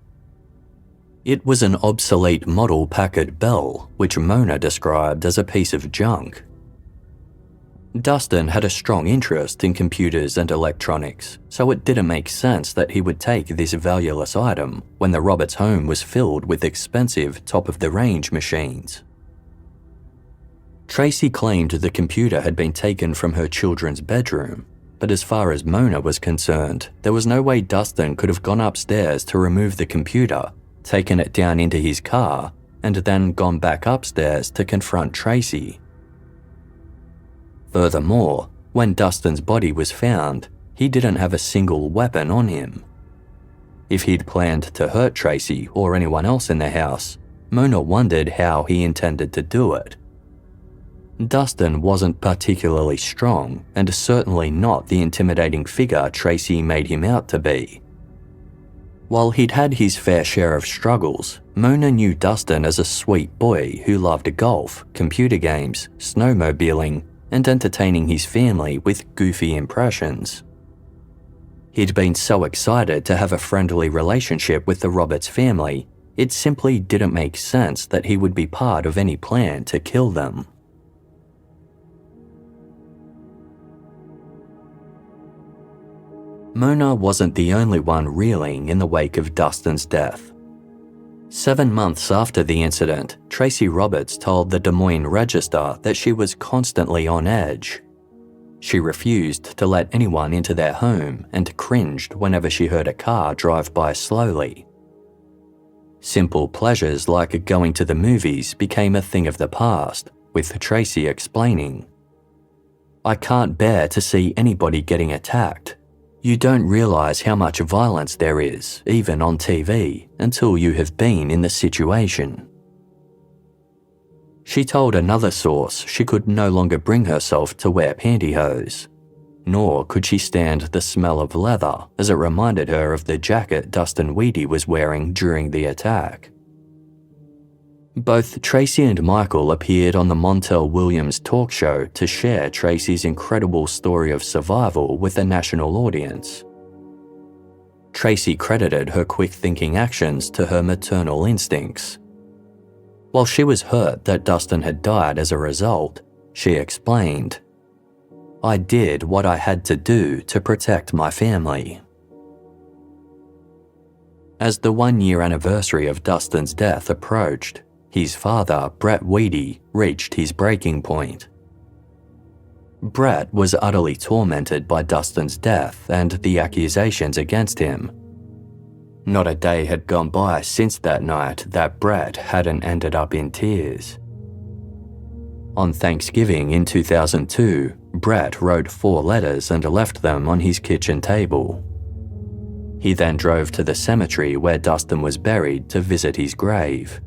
It was an obsolete model Packard Bell, which Mona described as a piece of junk. Dustin had a strong interest in computers and electronics, so it didn't make sense that he would take this valueless item when the Roberts home was filled with expensive, top-of-the-range machines. Tracey claimed the computer had been taken from her children's bedroom, but as far as Mona was concerned, there was no way Dustin could have gone upstairs to remove the computer, taken it down into his car, and then gone back upstairs to confront Tracey. Furthermore, when Dustin's body was found, he didn't have a single weapon on him. If he'd planned to hurt Tracey or anyone else in the house, Mona wondered how he intended to do it. Dustin wasn't particularly strong and certainly not the intimidating figure Tracey made him out to be. While he'd had his fair share of struggles, Mona knew Dustin as a sweet boy who loved golf, computer games, snowmobiling, and entertaining his family with goofy impressions. He'd been so excited to have a friendly relationship with the Roberts family, it simply didn't make sense that he would be part of any plan to kill them. Mona wasn't the only one reeling in the wake of Dustin's death. 7 months after the incident, Tracey Roberts told the Des Moines Register that she was constantly on edge. She refused to let anyone into their home and cringed whenever she heard a car drive by slowly. Simple pleasures like going to the movies became a thing of the past, with Tracey explaining, "I can't bear to see anybody getting attacked. You don't realize how much violence there is, even on TV, until you have been in the situation." She told another source she could no longer bring herself to wear pantyhose, nor could she stand the smell of leather as it reminded her of the jacket Dustin Wehde was wearing during the attack. Both Tracey and Michael appeared on the Montel Williams talk show to share Tracey's incredible story of survival with a national audience. Tracey credited her quick-thinking actions to her maternal instincts. While she was hurt that Dustin had died as a result, she explained, "I did what I had to do to protect my family." As the 1-year anniversary of Dustin's death approached, his father, Brett Wehde, reached his breaking point. Brett was utterly tormented by Dustin's death and the accusations against him. Not a day had gone by since that night that Brett hadn't ended up in tears. On Thanksgiving in 2002, Brett wrote 4 letters and left them on his kitchen table. He then drove to the cemetery where Dustin was buried to visit his grave.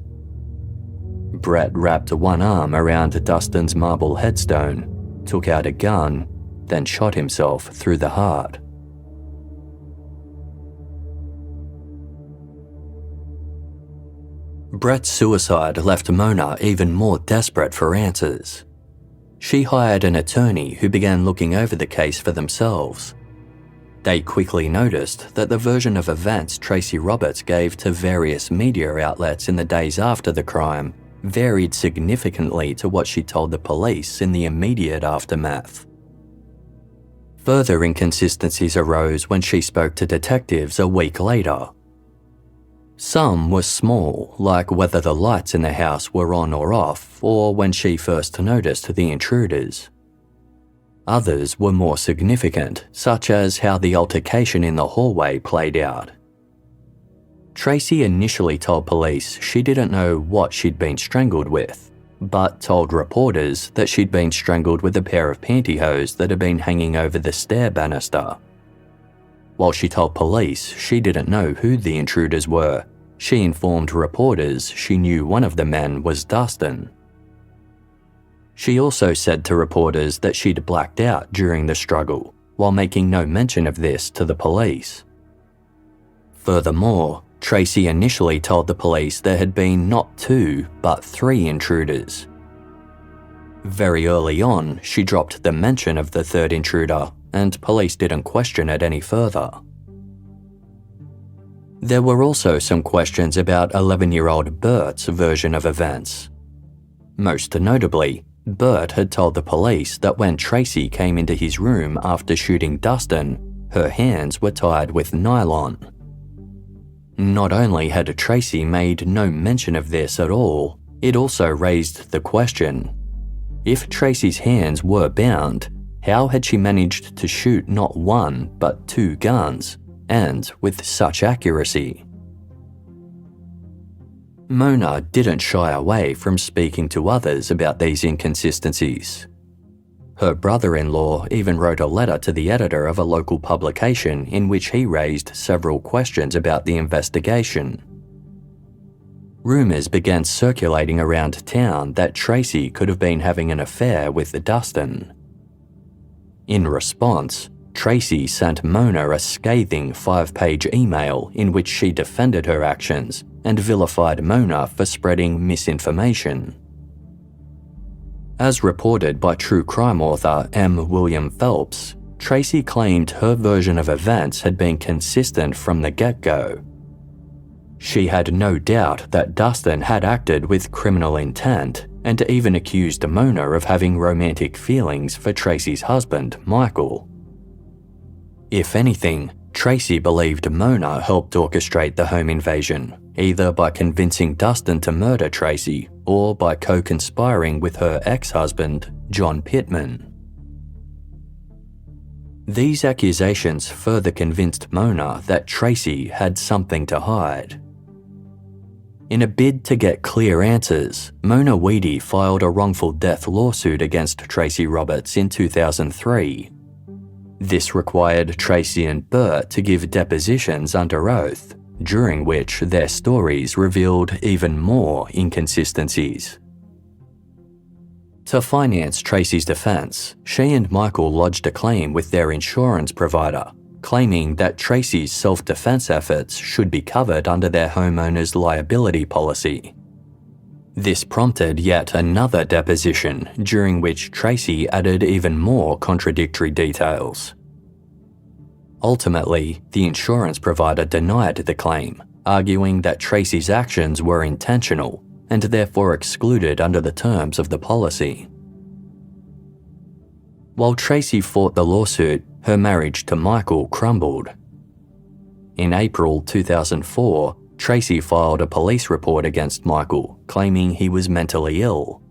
Brett wrapped one arm around Dustin's marble headstone, took out a gun, then shot himself through the heart. Brett's suicide left Mona even more desperate for answers. She hired an attorney who began looking over the case for themselves. They quickly noticed that the version of events Tracey Roberts gave to various media outlets in the days after the crime varied significantly to what she told the police in the immediate aftermath. Further inconsistencies arose when she spoke to detectives a week later. Some were small, like whether the lights in the house were on or off, or when she first noticed the intruders. Others were more significant, such as how the altercation in the hallway played out. Tracey initially told police she didn't know what she'd been strangled with, but told reporters that she'd been strangled with a pair of pantyhose that had been hanging over the stair banister. While she told police she didn't know who the intruders were, she informed reporters she knew one of the men was Dustin. She also said to reporters that she'd blacked out during the struggle, while making no mention of this to the police. Furthermore, Tracey initially told the police there had been not 2, but 3 intruders. Very early on, she dropped the mention of the 3rd intruder, and police didn't question it any further. There were also some questions about 11-year-old Bert's version of events. Most notably, Bert had told the police that when Tracey came into his room after shooting Dustin, her hands were tied with nylon. Not only had Tracey made no mention of this at all, it also raised the question: if Tracey's hands were bound, How had she managed to shoot not one, but 2 guns, and with such accuracy? Mona didn't shy away from speaking to others about these inconsistencies. Her brother-in-law even wrote a letter to the editor of a local publication in which he raised several questions about the investigation. Rumours began circulating around town that Tracey could have been having an affair with Dustin. In response, Tracey sent Mona a scathing 5-page email in which she defended her actions and vilified Mona for spreading misinformation. As reported by true crime author M. William Phelps, Tracey claimed her version of events had been consistent from the get-go. She had no doubt that Dustin had acted with criminal intent and even accused Mona of having romantic feelings for Tracey's husband, Michael. If anything, Tracey believed Mona helped orchestrate the home invasion, either by convincing Dustin to murder Tracey or by co-conspiring with her ex-husband, John Pittman. These accusations further convinced Mona that Tracey had something to hide. In a bid to get clear answers, Mona Wehde filed a wrongful death lawsuit against Tracey Roberts in 2003. This required Tracey and Burt to give depositions under oath, during which their stories revealed even more inconsistencies. To finance Tracey's defense, she and Michael lodged a claim with their insurance provider, claiming that Tracey's self-defense efforts should be covered under their homeowner's liability policy. This prompted yet another deposition, during which Tracey added even more contradictory details. Ultimately, the insurance provider denied the claim, arguing that Tracey's actions were intentional and therefore excluded under the terms of the policy. While Tracey fought the lawsuit, her marriage to Michael crumbled. In April 2004, Tracey filed a police report against Michael, claiming he was mentally ill.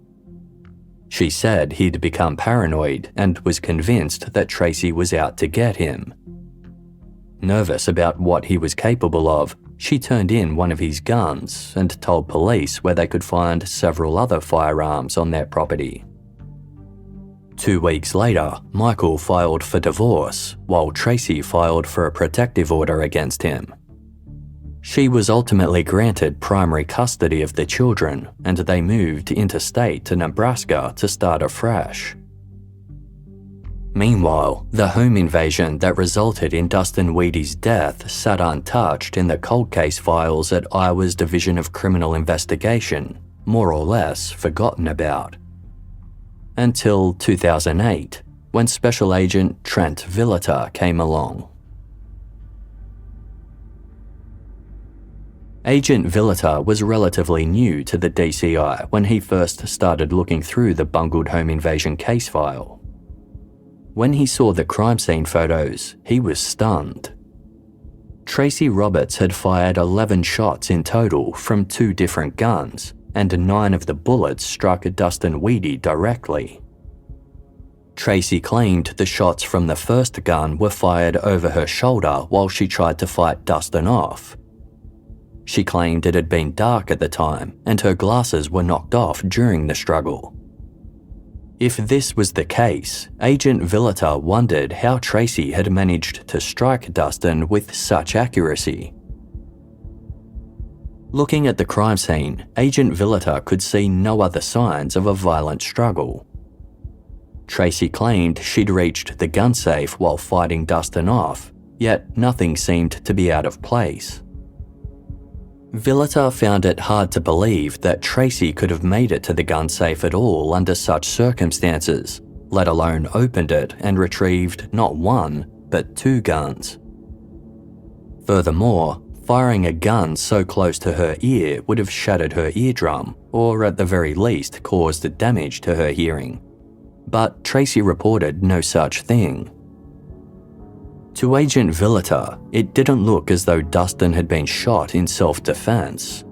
She said he'd become paranoid and was convinced that Tracey was out to get him. Nervous about what he was capable of, she turned in one of his guns and told police where they could find several other firearms on their property. 2 weeks later, Michael filed for divorce, while Tracey filed for a protective order against him. She was ultimately granted primary custody of the children, and they moved interstate to Nebraska to start afresh. Meanwhile, the home invasion that resulted in Dustin Wehde's death sat untouched in the cold case files at Iowa's Division of Criminal Investigation, more or less forgotten about. Until 2008, when Special Agent Trent Villita came along. Agent Villita was relatively new to the DCI when he first started looking through the bungled home invasion case file. When he saw the crime scene photos, he was stunned. Tracey Roberts had fired 11 shots in total from 2 different guns, and 9 of the bullets struck Dustin Wehde directly. Tracey claimed the shots from the first gun were fired over her shoulder while she tried to fight Dustin off. She claimed it had been dark at the time and her glasses were knocked off during the struggle. If this was the case, Agent Villita wondered how Tracey had managed to strike Dustin with such accuracy. Looking at the crime scene, Agent Villita could see no other signs of a violent struggle. Tracey claimed she'd reached the gun safe while fighting Dustin off, yet nothing seemed to be out of place. Villita found it hard to believe that Tracey could have made it to the gun safe at all under such circumstances, let alone opened it and retrieved not 1, but 2 guns. Furthermore, firing a gun so close to her ear would have shattered her eardrum, or at the very least caused damage to her hearing. But Tracey reported no such thing. To Agent Villita, it didn't look as though Dustin had been shot in self-defense.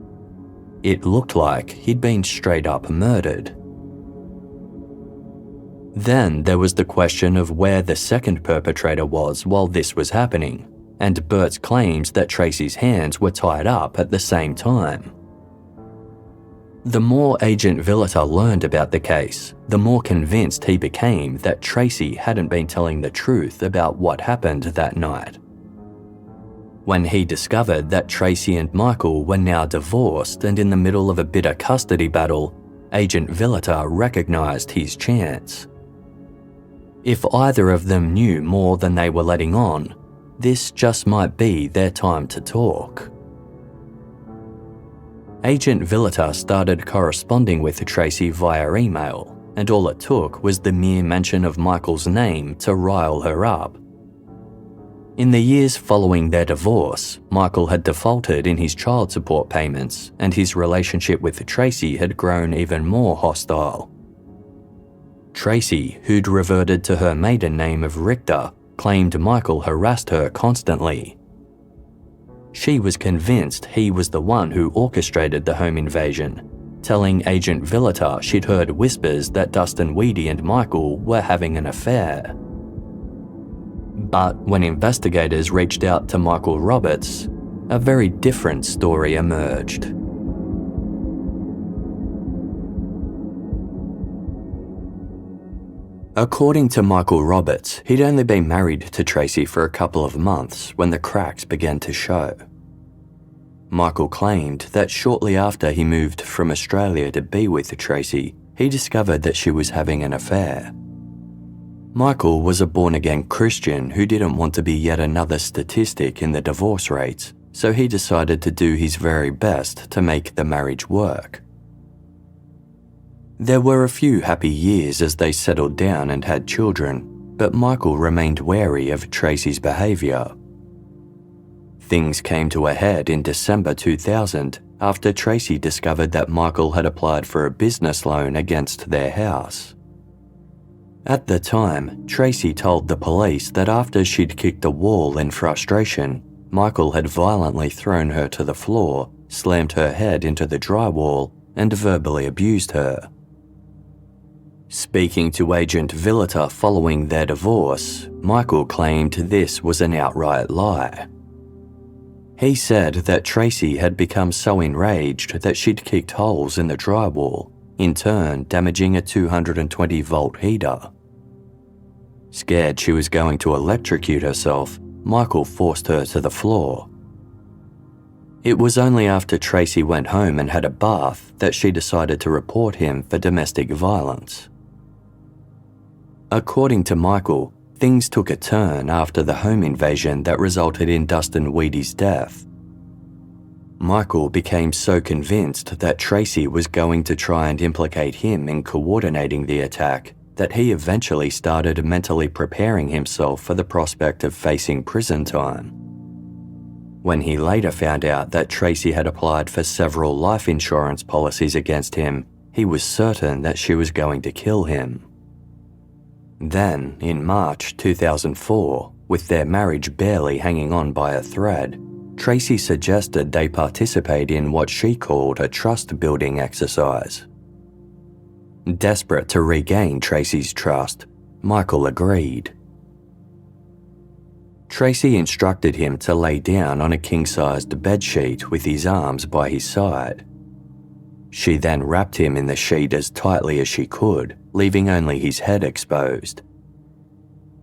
It looked like he'd been straight up murdered. Then there was the question of where the second perpetrator was while this was happening, and Bert's claims that Tracey's hands were tied up at the same time. The more Agent Villita learned about the case, the more convinced he became that Tracey hadn't been telling the truth about what happened that night. When he discovered that Tracey and Michael were now divorced and in the middle of a bitter custody battle, Agent Villita recognized his chance. If either of them knew more than they were letting on, this just might be their time to talk. Agent Villita started corresponding with Tracey via email, and all it took was the mere mention of Michael's name to rile her up. In the years following their divorce, Michael had defaulted in his child support payments, and his relationship with Tracey had grown even more hostile. Tracey, who'd reverted to her maiden name of Richter, claimed Michael harassed her constantly. She was convinced he was the one who orchestrated the home invasion, telling Agent Villita she'd heard whispers that Dustin Wehde and Michael were having an affair. But when investigators reached out to Michael Roberts, a very different story emerged. According to Michael Roberts, he'd only been married to Tracey for a couple of months when the cracks began to show. Michael claimed that shortly after he moved from Australia to be with Tracey, he discovered that she was having an affair. Michael was a born-again Christian who didn't want to be yet another statistic in the divorce rates, so he decided to do his very best to make the marriage work. There were a few happy years as they settled down and had children, but Michael remained wary of Tracey's behaviour. Things came to a head in December 2000 after Tracey discovered that Michael had applied for a business loan against their house. At the time, Tracey told the police that after she'd kicked a wall in frustration, Michael had violently thrown her to the floor, slammed her head into the drywall, and verbally abused her. Speaking to Agent Villita following their divorce, Michael claimed this was an outright lie. He said that Tracey had become so enraged that she'd kicked holes in the drywall, in turn damaging a 220-volt heater. Scared she was going to electrocute herself, Michael forced her to the floor. It was only after Tracey went home and had a bath that she decided to report him for domestic violence. According to Michael, things took a turn after the home invasion that resulted in Dustin Wehde's death. Michael became so convinced that Tracey was going to try and implicate him in coordinating the attack that he eventually started mentally preparing himself for the prospect of facing prison time. When he later found out that Tracey had applied for several life insurance policies against him, he was certain that she was going to kill him. Then, in March 2004, with their marriage barely hanging on by a thread, Tracey suggested they participate in what she called a trust-building exercise. Desperate to regain Tracey's trust, Michael agreed. Tracey instructed him to lay down on a king-sized bedsheet with his arms by his side. She then wrapped him in the sheet as tightly as she could, leaving only his head exposed.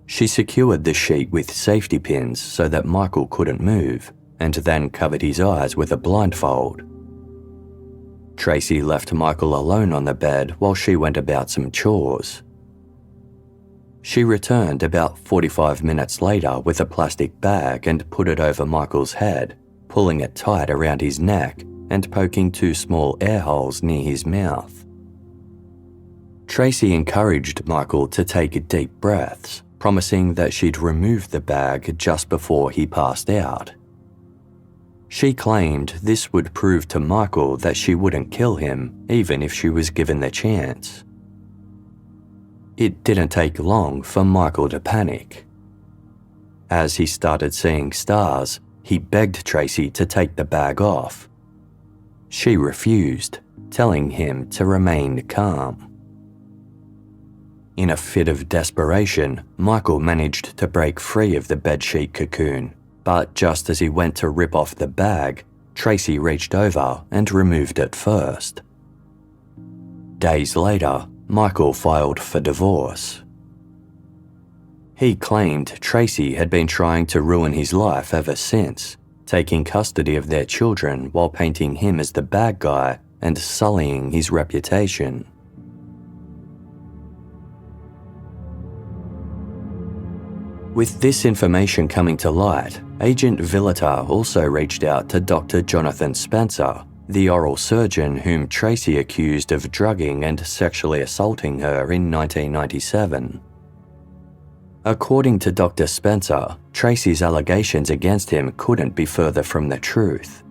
She secured the sheet with safety pins so that Michael couldn't move, and then covered his eyes with a blindfold. Tracey left Michael alone on the bed while she went about some chores. She returned about 45 minutes later with a plastic bag and put it over Michael's head, pulling it tight around his neck and poking 2 small air holes near his mouth. Tracey encouraged Michael to take deep breaths, promising that she'd remove the bag just before he passed out. She claimed this would prove to Michael that she wouldn't kill him even if she was given the chance. It didn't take long for Michael to panic. As he started seeing stars, he begged Tracey to take the bag off. She refused, telling him to remain calm. In a fit of desperation, Michael managed to break free of the bedsheet cocoon, but just as he went to rip off the bag, Tracey reached over and removed it first. Days later, Michael filed for divorce. He claimed Tracey had been trying to ruin his life ever since, taking custody of their children while painting him as the bad guy and sullying his reputation. With this information coming to light, Agent Villata also reached out to Dr. Jonathan Spencer, the oral surgeon whom Tracey accused of drugging and sexually assaulting her in 1997. According to Dr. Spencer, Tracey's allegations against him couldn't be further from the truth.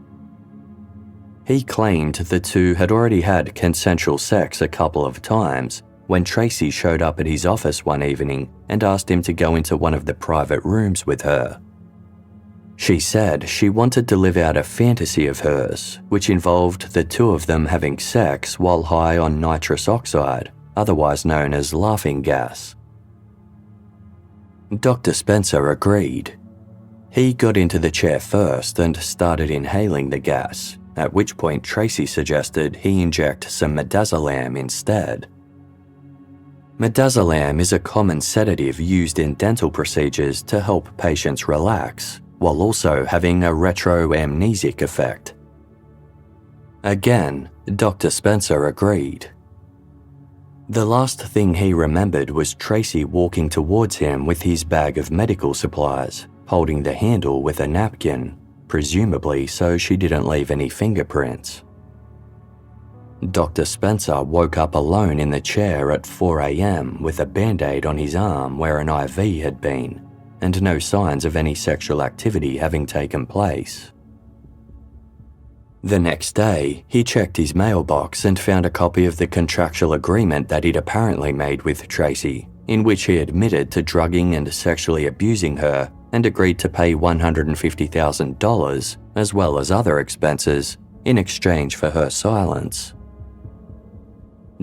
He claimed the two had already had consensual sex a couple of times when Tracey showed up at his office one evening and asked him to go into one of the private rooms with her. She said she wanted to live out a fantasy of hers, which involved the two of them having sex while high on nitrous oxide, otherwise known as laughing gas. Dr. Spencer agreed. He got into the chair first and started inhaling the gas, at which point Tracey suggested he inject some midazolam instead. Midazolam is a common sedative used in dental procedures to help patients relax, while also having a retroamnesic effect. Again, Dr. Spencer agreed. The last thing he remembered was Tracey walking towards him with his bag of medical supplies, holding the handle with a napkin, presumably so she didn't leave any fingerprints. Dr. Spencer woke up alone in the chair at 4 a.m. with a band-aid on his arm where an IV had been, and no signs of any sexual activity having taken place. The next day, he checked his mailbox and found a copy of the contractual agreement that he'd apparently made with Tracey, in which he admitted to drugging and sexually abusing her and agreed to pay $150,000, as well as other expenses, in exchange for her silence.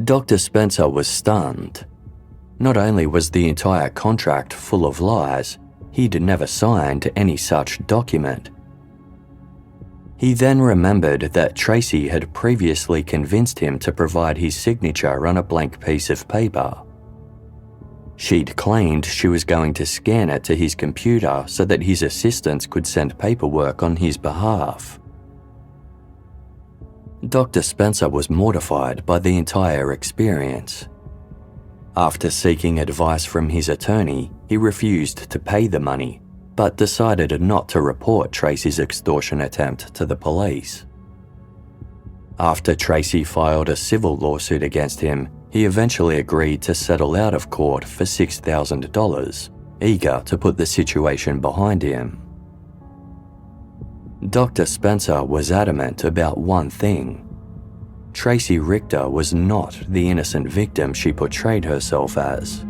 Dr. Spencer was stunned. Not only was the entire contract full of lies, he'd never signed any such document. He then remembered that Tracey had previously convinced him to provide his signature on a blank piece of paper. She'd claimed she was going to scan it to his computer so that his assistants could send paperwork on his behalf. Dr. Spencer was mortified by the entire experience. After seeking advice from his attorney, he refused to pay the money, but decided not to report Tracey's extortion attempt to the police. After Tracey filed a civil lawsuit against him, he eventually agreed to settle out of court for $6,000, eager to put the situation behind him. Dr. Spencer was adamant about one thing. Tracey Richter was not the innocent victim she portrayed herself as.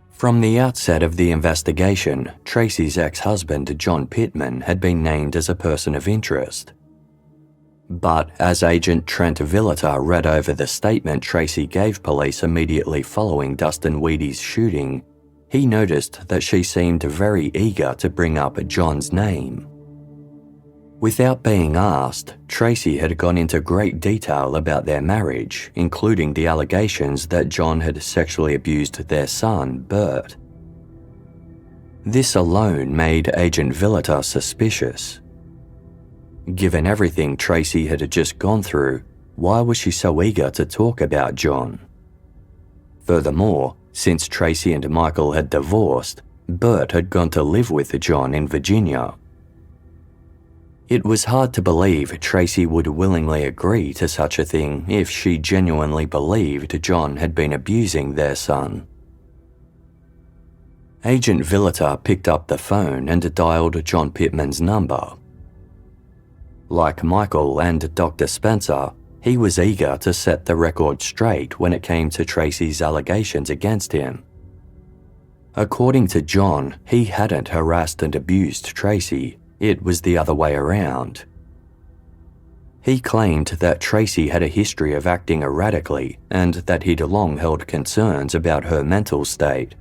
From the outset of the investigation, Tracey's ex-husband John Pittman had been named as a person of interest. But as Agent Trent Villata read over the statement Tracey gave police immediately following Dustin Wehde's shooting, he noticed that she seemed very eager to bring up John's name. Without being asked, Tracey had gone into great detail about their marriage, including the allegations that John had sexually abused their son, Bert. This alone made Agent Villata suspicious. Given everything Tracey had just gone through, why was she so eager to talk about John? Furthermore, since Tracey and Michael had divorced, Bert had gone to live with John in Virginia. It was hard to believe Tracey would willingly agree to such a thing if she genuinely believed John had been abusing their son. Agent Villata picked up the phone and dialed John Pittman's number. Like Michael and Dr. Spencer, he was eager to set the record straight when it came to Tracey's allegations against him. According to John, he hadn't harassed and abused Tracey. It was the other way around. He claimed that Tracey had a history of acting erratically and that he'd long held concerns about her mental state.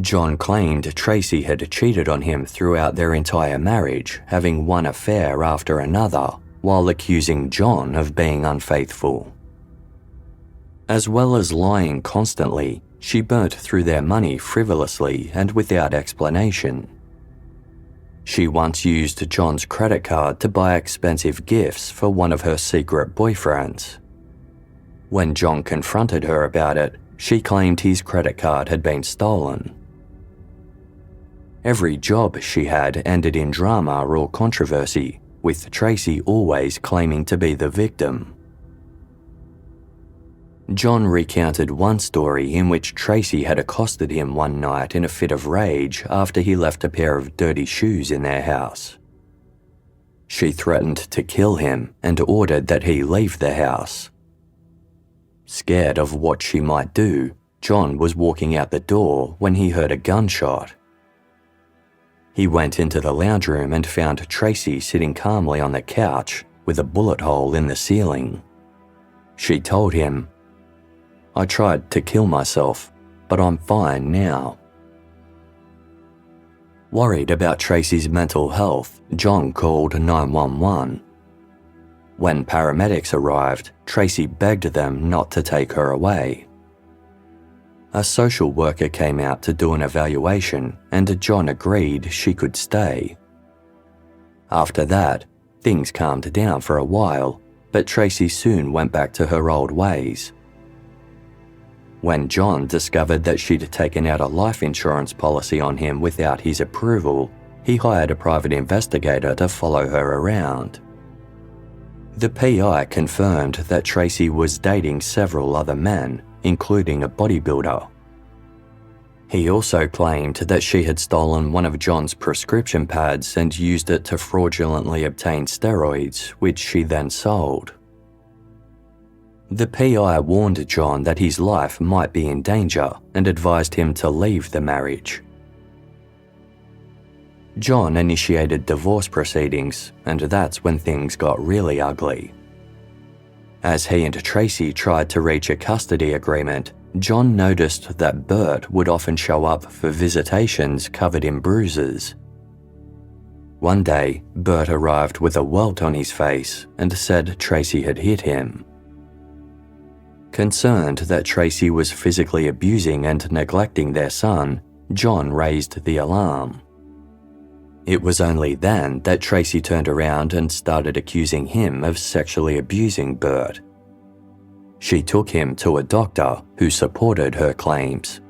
John claimed Tracey had cheated on him throughout their entire marriage, having one affair after another, while accusing John of being unfaithful. As well as lying constantly, she burnt through their money frivolously and without explanation. She once used John's credit card to buy expensive gifts for one of her secret boyfriends. When John confronted her about it, she claimed his credit card had been stolen. Every job she had ended in drama or controversy, with Tracey always claiming to be the victim. John recounted one story in which Tracey had accosted him one night in a fit of rage after he left a pair of dirty shoes in their house. She threatened to kill him and ordered that he leave the house. Scared of what she might do, John was walking out the door when he heard a gunshot. He went into the lounge room and found Tracey sitting calmly on the couch with a bullet hole in the ceiling. She told him, "I tried to kill myself, but I'm fine now." Worried about Tracey's mental health, John called 911. When paramedics arrived, Tracey begged them not to take her away. A social worker came out to do an evaluation, and John agreed she could stay. After that, things calmed down for a while, but Tracey soon went back to her old ways. When John discovered that she'd taken out a life insurance policy on him without his approval, he hired a private investigator to follow her around. The PI confirmed that Tracey was dating several other men, including a bodybuilder. He also claimed that she had stolen one of John's prescription pads and used it to fraudulently obtain steroids, which she then sold. The PI warned John that his life might be in danger and advised him to leave the marriage. John initiated divorce proceedings, and that's when things got really ugly. As he and Tracey tried to reach a custody agreement, John noticed that Bert would often show up for visitations covered in bruises. One day, Bert arrived with a welt on his face and said Tracey had hit him. Concerned that Tracey was physically abusing and neglecting their son, John raised the alarm. It was only then that Tracey turned around and started accusing him of sexually abusing Bert. She took him to a doctor who supported her claims.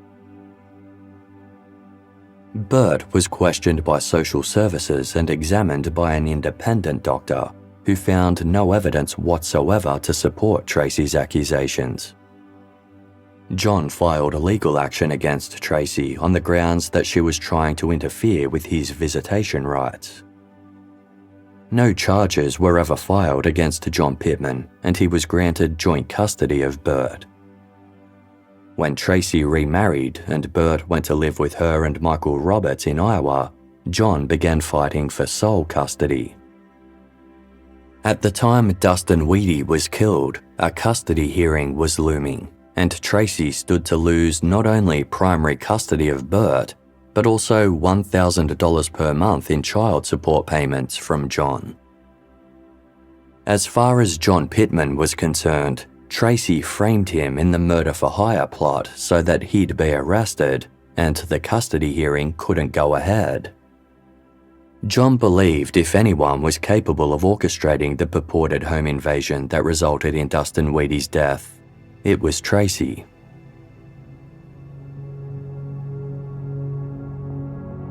Bert was questioned by social services and examined by an independent doctor who found no evidence whatsoever to support Tracey's accusations. John filed legal action against Tracey on the grounds that she was trying to interfere with his visitation rights. No charges were ever filed against John Pittman, and he was granted joint custody of Bert. When Tracey remarried and Bert went to live with her and Michael Roberts in Iowa, John began fighting for sole custody. At the time Dustin Wehde was killed, a custody hearing was looming, and Tracey stood to lose not only primary custody of Bert, but also $1,000 per month in child support payments from John. As far as John Pittman was concerned, Tracey framed him in the murder-for-hire plot so that he'd be arrested, and the custody hearing couldn't go ahead. John believed if anyone was capable of orchestrating the purported home invasion that resulted in Dustin Wehde's death, it was Tracey.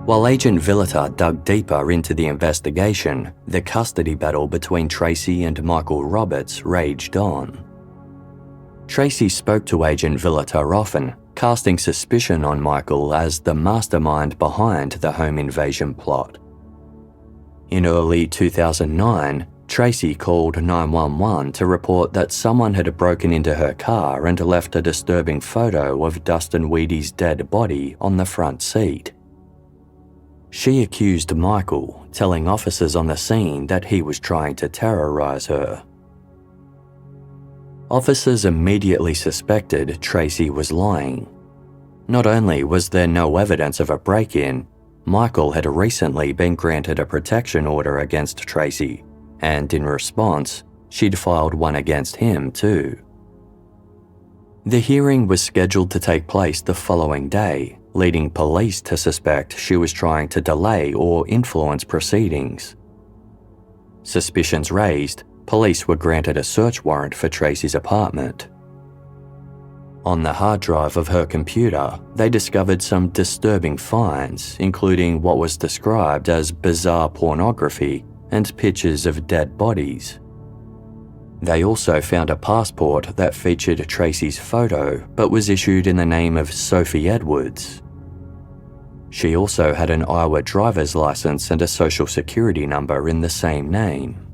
While Agent Villita dug deeper into the investigation, the custody battle between Tracey and Michael Roberts raged on. Tracey spoke to Agent Villita often, casting suspicion on Michael as the mastermind behind the home invasion plot. In early 2009, Tracey called 911 to report that someone had broken into her car and left a disturbing photo of Dustin Wehde's dead body on the front seat. She accused Michael, telling officers on the scene that he was trying to terrorize her. Officers immediately suspected Tracey was lying. Not only was there no evidence of a break-in, Michael had recently been granted a protection order against Tracey, and in response, she'd filed one against him too. The hearing was scheduled to take place the following day, leading police to suspect she was trying to delay or influence proceedings. Suspicions raised, police were granted a search warrant for Tracey's apartment. On the hard drive of her computer, they discovered some disturbing finds, including what was described as bizarre pornography and pictures of dead bodies. They also found a passport that featured Tracey's photo but was issued in the name of Sophie Edwards. She also had an Iowa driver's license and a social security number in the same name.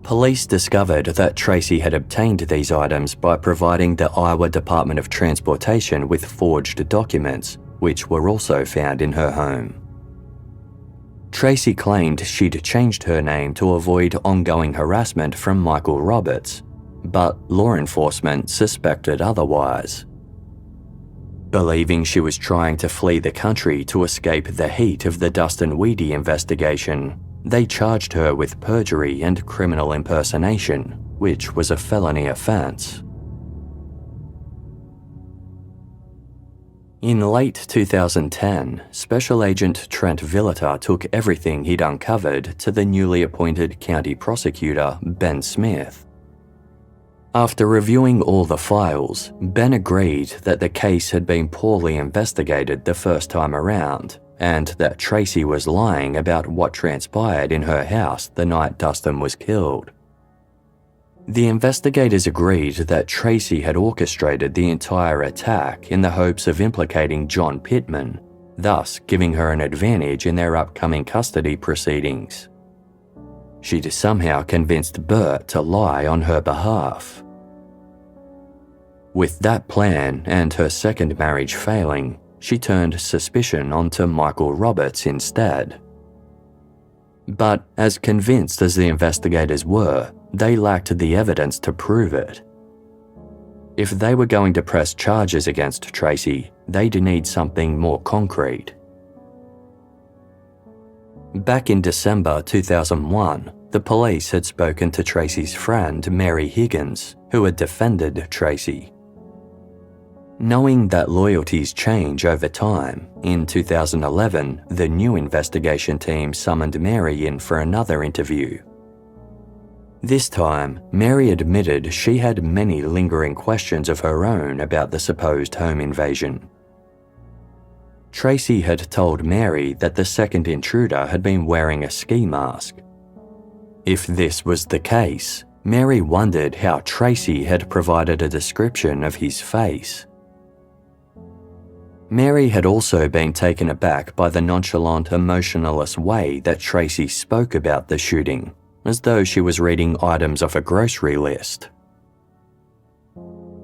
Police discovered that Tracey had obtained these items by providing the Iowa Department of Transportation with forged documents, which were also found in her home. Tracey claimed she'd changed her name to avoid ongoing harassment from Michael Roberts, but law enforcement suspected otherwise. Believing she was trying to flee the country to escape the heat of the Dustin Wehde investigation, they charged her with perjury and criminal impersonation, which was a felony offense. In late 2010, Special Agent Trent Villita took everything he'd uncovered to the newly appointed county prosecutor, Ben Smith. After reviewing all the files, Ben agreed that the case had been poorly investigated the first time around, and that Tracey was lying about what transpired in her house the night Dustin was killed. The investigators agreed that Tracey had orchestrated the entire attack in the hopes of implicating John Pittman, thus giving her an advantage in their upcoming custody proceedings. She'd somehow convinced Burt to lie on her behalf. With that plan and her second marriage failing, she turned suspicion onto Michael Roberts instead. But as convinced as the investigators were, they lacked the evidence to prove it. If they were going to press charges against Tracey, they'd need something more concrete. Back in December 2001, the police had spoken to Tracey's friend Mary Higgins, who had defended Tracey. Knowing that loyalties change over time, in 2011, the new investigation team summoned Mary in for another interview. This time, Mary admitted she had many lingering questions of her own about the supposed home invasion. Tracey had told Mary that the second intruder had been wearing a ski mask. If this was the case, Mary wondered how Tracey had provided a description of his face. Mary had also been taken aback by the nonchalant, emotionless way that Tracey spoke about the shooting, as though she was reading items off a grocery list.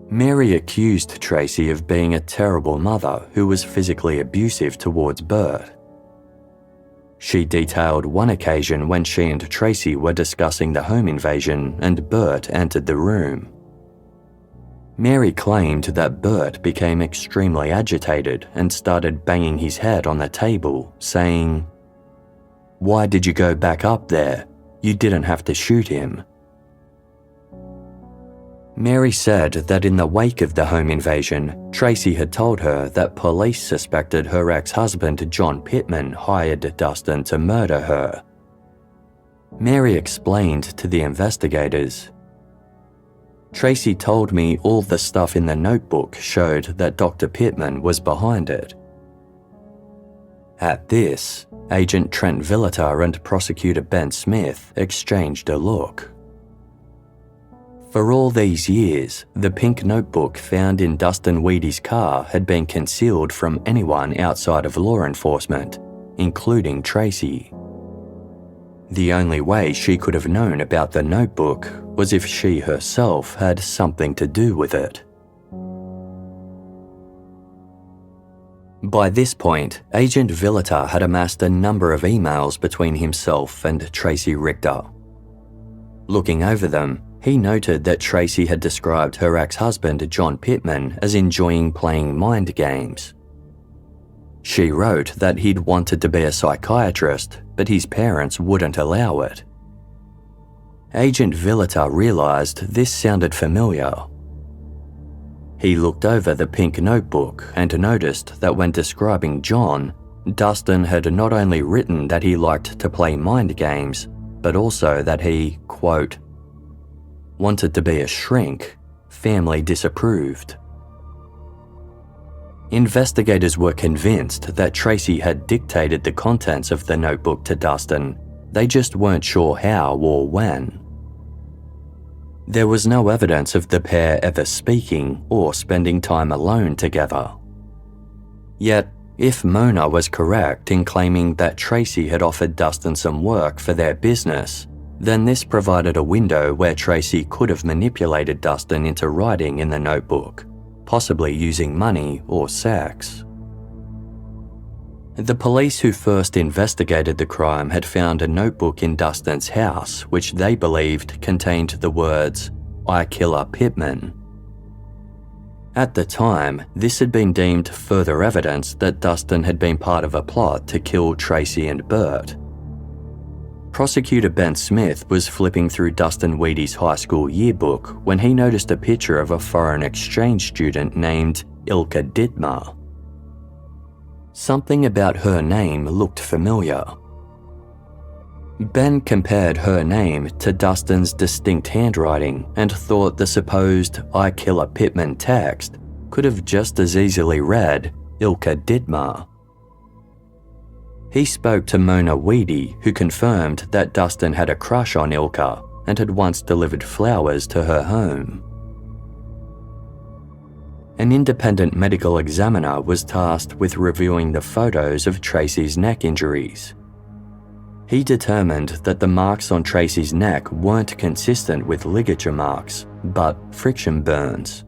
Mary accused Tracey of being a terrible mother who was physically abusive towards Burt. She detailed one occasion when she and Tracey were discussing the home invasion and Burt entered the room. Mary claimed that Burt became extremely agitated and started banging his head on the table, saying, "Why did you go back up there? You didn't have to shoot him." Mary said that in the wake of the home invasion, Tracey had told her that police suspected her ex-husband John Pittman hired Dustin to murder her. Mary explained to the investigators, "Tracey told me all the stuff in the notebook showed that Dr. Pittman was behind it." At this, Agent Trent Villita and Prosecutor Ben Smith exchanged a look. For all these years, the pink notebook found in Dustin Wehde's car had been concealed from anyone outside of law enforcement, including Tracey. The only way she could have known about the notebook was if she herself had something to do with it. By this point, Agent Villita had amassed a number of emails between himself and Tracey Richter. Looking over them, he noted that Tracey had described her ex-husband John Pittman as enjoying playing mind games. She wrote that he'd wanted to be a psychiatrist, but his parents wouldn't allow it. Agent Villita realized this sounded familiar. He looked over the pink notebook and noticed that when describing John, Dustin had not only written that he liked to play mind games, but also that he, quote, wanted to be a shrink, family disapproved. Investigators were convinced that Tracey had dictated the contents of the notebook to Dustin. They just weren't sure how or when. There was no evidence of the pair ever speaking or spending time alone together. Yet, if Mona was correct in claiming that Tracey had offered Dustin some work for their business, then this provided a window where Tracey could have manipulated Dustin into writing in the notebook, possibly using money or sex. The police who first investigated the crime had found a notebook in Dustin's house which they believed contained the words, "I killer Pittman." At the time, this had been deemed further evidence that Dustin had been part of a plot to kill Tracey and Bert. Prosecutor Ben Smith was flipping through Dustin Wehde's high school yearbook when he noticed a picture of a foreign exchange student named Ilka Dittmar. Something about her name looked familiar. Ben compared her name to Dustin's distinct handwriting and thought the supposed "I killer Pittman" text could have just as easily read Ilka Dittmar. He spoke to Mona Wehde, who confirmed that Dustin had a crush on Ilka and had once delivered flowers to her home. An independent medical examiner was tasked with reviewing the photos of Tracey's neck injuries. He determined that the marks on Tracey's neck weren't consistent with ligature marks, but friction burns.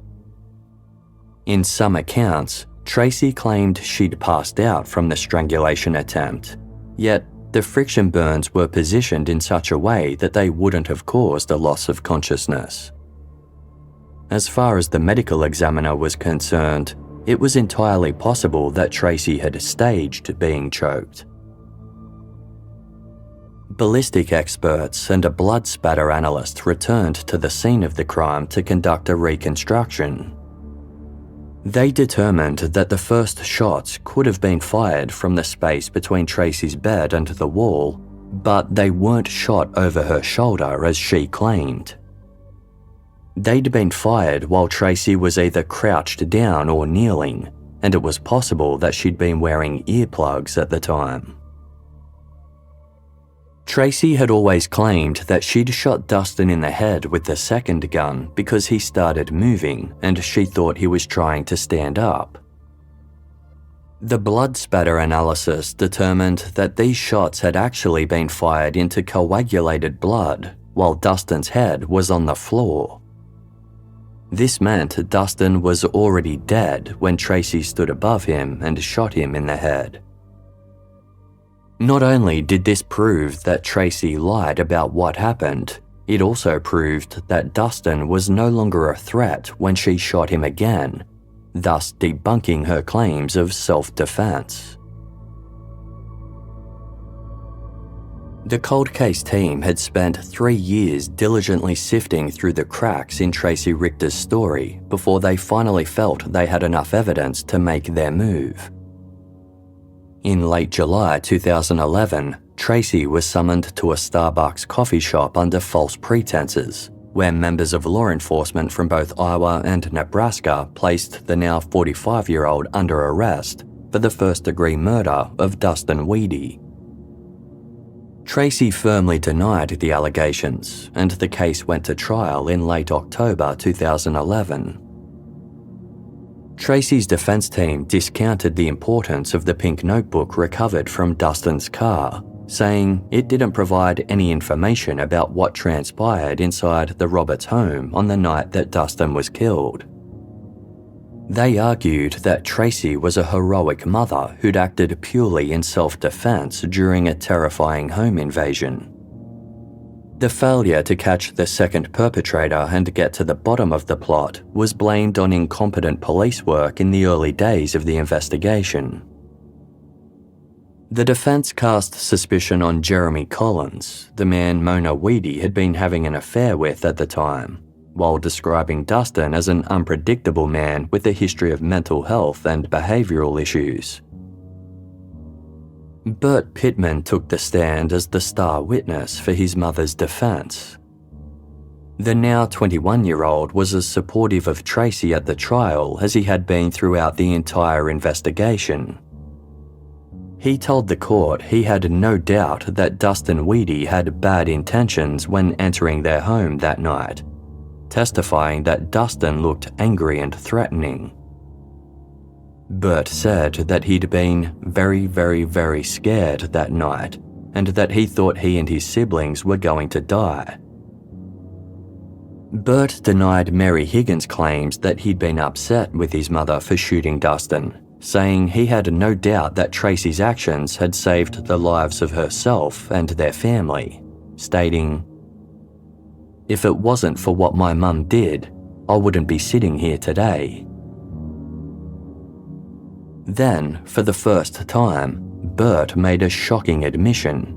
In some accounts, Tracey claimed she'd passed out from the strangulation attempt, yet the friction burns were positioned in such a way that they wouldn't have caused a loss of consciousness. As far as the medical examiner was concerned, it was entirely possible that Tracey had staged being choked. Ballistic experts and a blood spatter analyst returned to the scene of the crime to conduct a reconstruction. They determined that the first shots could have been fired from the space between Tracey's bed and the wall, but they weren't shot over her shoulder as she claimed. They'd been fired while Tracey was either crouched down or kneeling, and it was possible that she'd been wearing earplugs at the time. Tracey had always claimed that she'd shot Dustin in the head with the second gun because he started moving and she thought he was trying to stand up. The blood spatter analysis determined that these shots had actually been fired into coagulated blood while Dustin's head was on the floor. This meant Dustin was already dead when Tracey stood above him and shot him in the head. Not only did this prove that Tracey lied about what happened, it also proved that Dustin was no longer a threat when she shot him again, thus debunking her claims of self-defense. The cold case team had spent 3 years diligently sifting through the cracks in Tracey Richter's story before they finally felt they had enough evidence to make their move. In late July 2011, Tracey was summoned to a Starbucks coffee shop under false pretenses, where members of law enforcement from both Iowa and Nebraska placed the now 45-year-old under arrest for the first-degree murder of Dustin Wehde. Tracey firmly denied the allegations, and the case went to trial in late October 2011. Tracey's defense team discounted the importance of the pink notebook recovered from Dustin's car, saying it didn't provide any information about what transpired inside the Roberts home on the night that Dustin was killed. They argued that Tracey was a heroic mother who'd acted purely in self-defense during a terrifying home invasion. The failure to catch the second perpetrator and get to the bottom of the plot was blamed on incompetent police work in the early days of the investigation. The defense cast suspicion on Jeremy Collins, the man Mona Wehde had been having an affair with at the time, while describing Dustin as an unpredictable man with a history of mental health and behavioural issues. Bert Pittman took the stand as the star witness for his mother's defense. The now 21-year-old was as supportive of Tracey at the trial as he had been throughout the entire investigation. He told the court he had no doubt that Dustin Wehde had bad intentions when entering their home that night, testifying that Dustin looked angry and threatening. Bert said that he'd been very, very, very scared that night and that he thought he and his siblings were going to die. Bert denied Mary Higgins' claims that he'd been upset with his mother for shooting Dustin, saying he had no doubt that Tracey's actions had saved the lives of herself and their family, stating, "If it wasn't for what my mum did, I wouldn't be sitting here today." Then, for the first time, Bert made a shocking admission.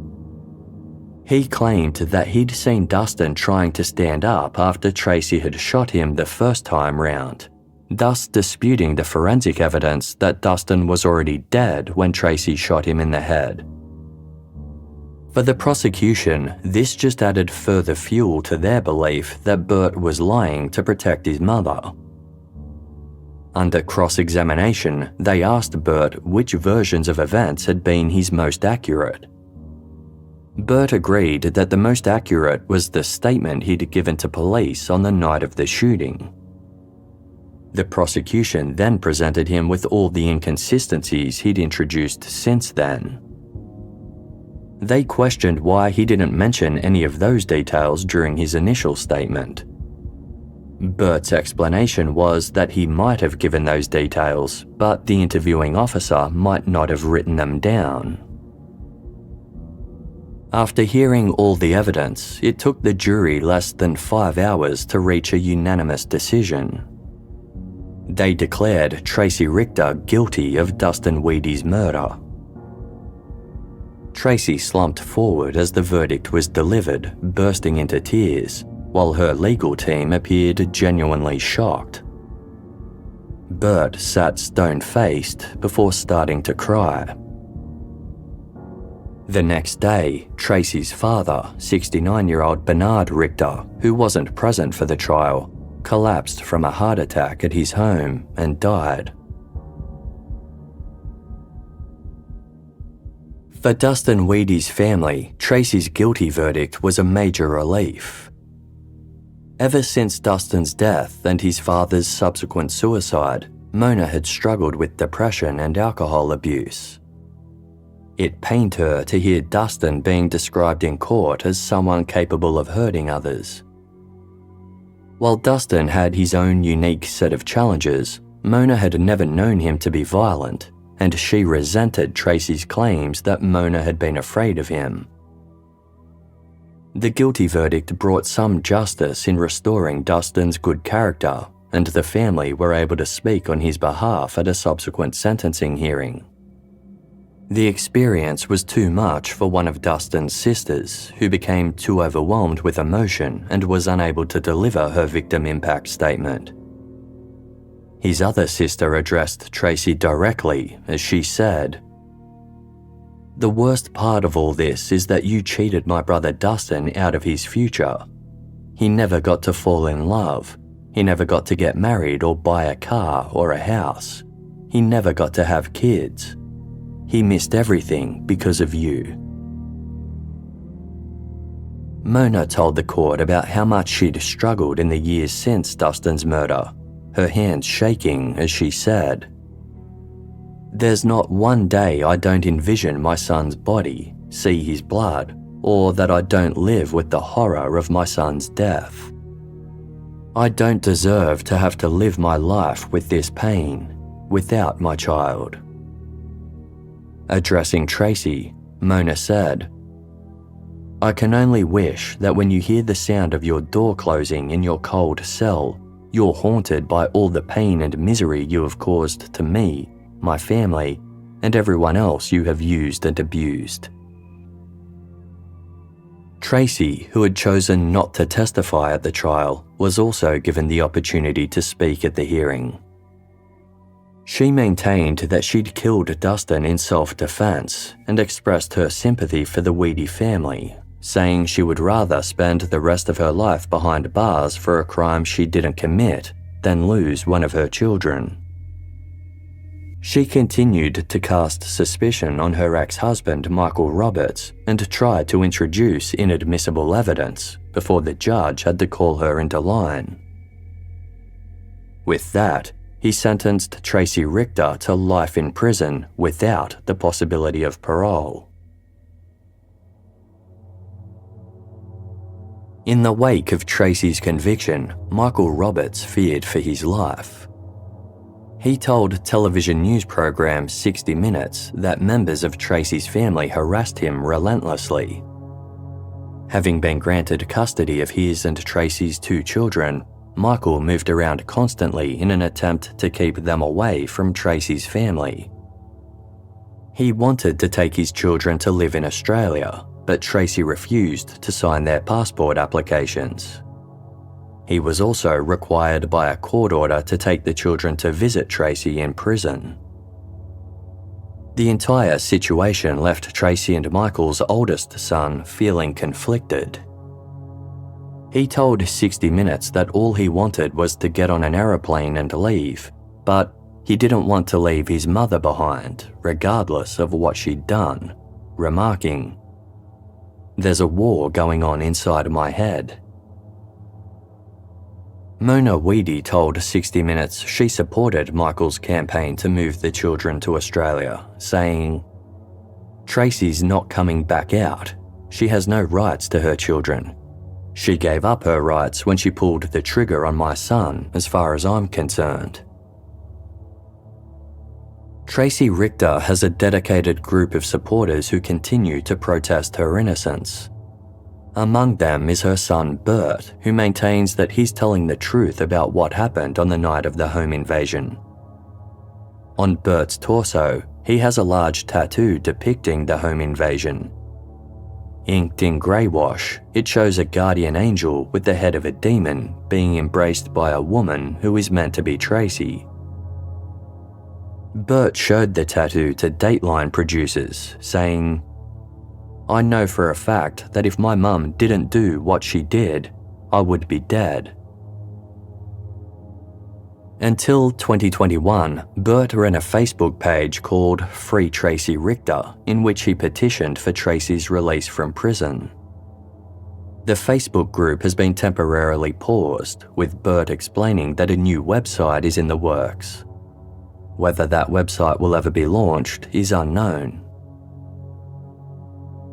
He claimed that he'd seen Dustin trying to stand up after Tracey had shot him the first time round, thus disputing the forensic evidence that Dustin was already dead when Tracey shot him in the head. For the prosecution, this just added further fuel to their belief that Bert was lying to protect his mother. Under cross-examination, they asked Bert which versions of events had been his most accurate. Bert agreed that the most accurate was the statement he'd given to police on the night of the shooting. The prosecution then presented him with all the inconsistencies he'd introduced since then. They questioned why he didn't mention any of those details during his initial statement. Bert's explanation was that he might have given those details, but the interviewing officer might not have written them down. After hearing all the evidence, it took the jury less than 5 hours to reach a unanimous decision. They declared Tracey Richter guilty of Dustin Wehde's murder. Tracey slumped forward as the verdict was delivered, bursting into tears, while her legal team appeared genuinely shocked. Bert sat stone-faced before starting to cry. The next day, Tracey's father, 69-year-old Bernard Richter, who wasn't present for the trial, collapsed from a heart attack at his home and died. For Dustin Wehde's family, Tracey's guilty verdict was a major relief. Ever since Dustin's death and his father's subsequent suicide, Mona had struggled with depression and alcohol abuse. It pained her to hear Dustin being described in court as someone capable of hurting others. While Dustin had his own unique set of challenges, Mona had never known him to be violent, and she resented Tracey's claims that Mona had been afraid of him. The guilty verdict brought some justice in restoring Dustin's good character, and the family were able to speak on his behalf at a subsequent sentencing hearing. The experience was too much for one of Dustin's sisters, who became too overwhelmed with emotion and was unable to deliver her victim impact statement. His other sister addressed Tracey directly as she said, "The worst part of all this is that you cheated my brother Dustin out of his future. He never got to fall in love. He never got to get married or buy a car or a house. He never got to have kids. He missed everything because of you." Mona told the court about how much she'd struggled in the years since Dustin's murder, her hands shaking as she said, "There's not one day I don't envision my son's body, see his blood, or that I don't live with the horror of my son's death." I don't deserve to have to live my life with this pain, without my child. Addressing Tracey, Mona said, I can only wish that when you hear the sound of your door closing in your cold cell, you're haunted by all the pain and misery you have caused to me, my family, and everyone else you have used and abused. Tracey, who had chosen not to testify at the trial, was also given the opportunity to speak at the hearing. She maintained that she'd killed Dustin in self-defense and expressed her sympathy for the Wehde family, saying she would rather spend the rest of her life behind bars for a crime she didn't commit than lose one of her children. She continued to cast suspicion on her ex-husband Michael Roberts and tried to introduce inadmissible evidence before the judge had to call her into line. With that, he sentenced Tracey Richter to life in prison without the possibility of parole. In the wake of Tracey's conviction, Michael Roberts feared for his life. He told television news program 60 Minutes that members of Tracey's family harassed him relentlessly. Having been granted custody of his and Tracey's 2 children, Michael moved around constantly in an attempt to keep them away from Tracey's family. He wanted to take his children to live in Australia, but Tracey refused to sign their passport applications. He was also required by a court order to take the children to visit Tracey in prison. The entire situation left Tracey and Michael's oldest son feeling conflicted. He told 60 Minutes that all he wanted was to get on an aeroplane and leave, but he didn't want to leave his mother behind, regardless of what she'd done, remarking, "There's a war going on inside my head." Mona Wehde told 60 Minutes she supported Michael's campaign to move the children to Australia, saying, "Tracey's not coming back out. She has no rights to her children. She gave up her rights when she pulled the trigger on my son, as far as I'm concerned." Tracey Richter has a dedicated group of supporters who continue to protest her innocence. Among them is her son Bert, who maintains that he's telling the truth about what happened on the night of the home invasion. On Bert's torso, he has a large tattoo depicting the home invasion. Inked in grey wash, it shows a guardian angel with the head of a demon being embraced by a woman who is meant to be Tracey. Bert showed the tattoo to Dateline producers, saying, "I know for a fact that if my mum didn't do what she did, I would be dead." Until 2021, Bert ran a Facebook page called Free Tracey Richter, in which he petitioned for Tracey's release from prison. The Facebook group has been temporarily paused, with Bert explaining that a new website is in the works. Whether that website will ever be launched is unknown.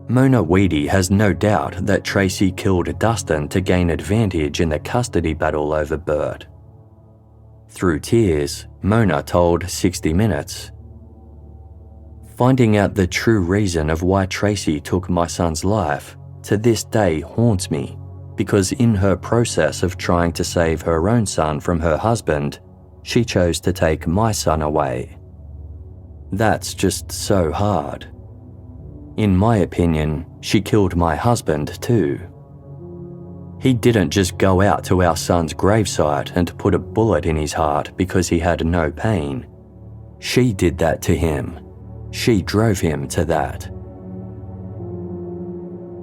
Mona Wehde has no doubt that Tracey killed Dustin to gain advantage in the custody battle over Bert. Through tears, Mona told 60 Minutes, "Finding out the true reason of why Tracey took my son's life to this day haunts me, because in her process of trying to save her own son from her husband, she chose to take my son away. That's just so hard. In my opinion, she killed my husband too. He didn't just go out to our son's gravesite and put a bullet in his heart because he had no pain. She did that to him. She drove him to that."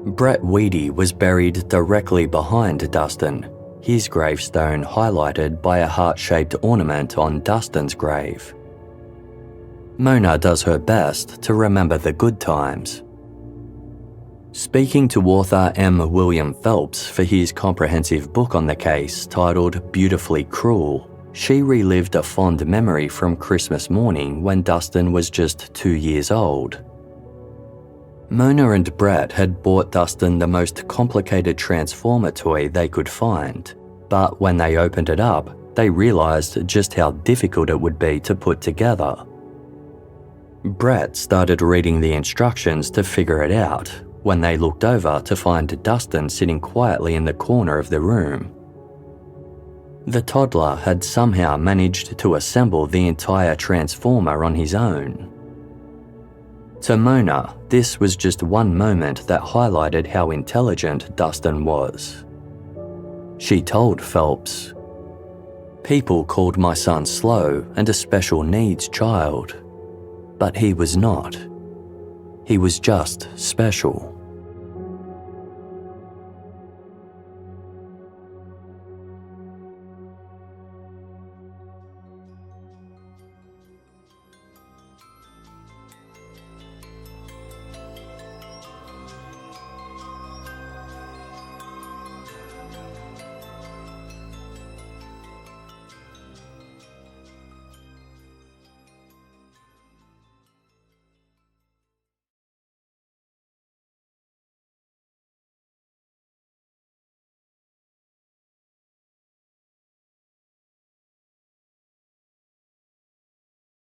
Brett Wehde was buried directly behind Dustin, his gravestone highlighted by a heart-shaped ornament on Dustin's grave. Mona does her best to remember the good times. Speaking to author M. William Phelps for his comprehensive book on the case titled Beautifully Cruel, she relived a fond memory from Christmas morning when Dustin was just 2 years old. Mona and Brett had bought Dustin the most complicated Transformer toy they could find, But when they opened it up, they realised just how difficult it would be to put together. Brett started reading the instructions to figure it out when they looked over to find Dustin sitting quietly in the corner of the room. The toddler had somehow managed to assemble the entire transformer on his own. To Mona, this was just one moment that highlighted how intelligent Dustin was. She told Phelps, "People called my son slow and a special needs child, but he was not. He was just special."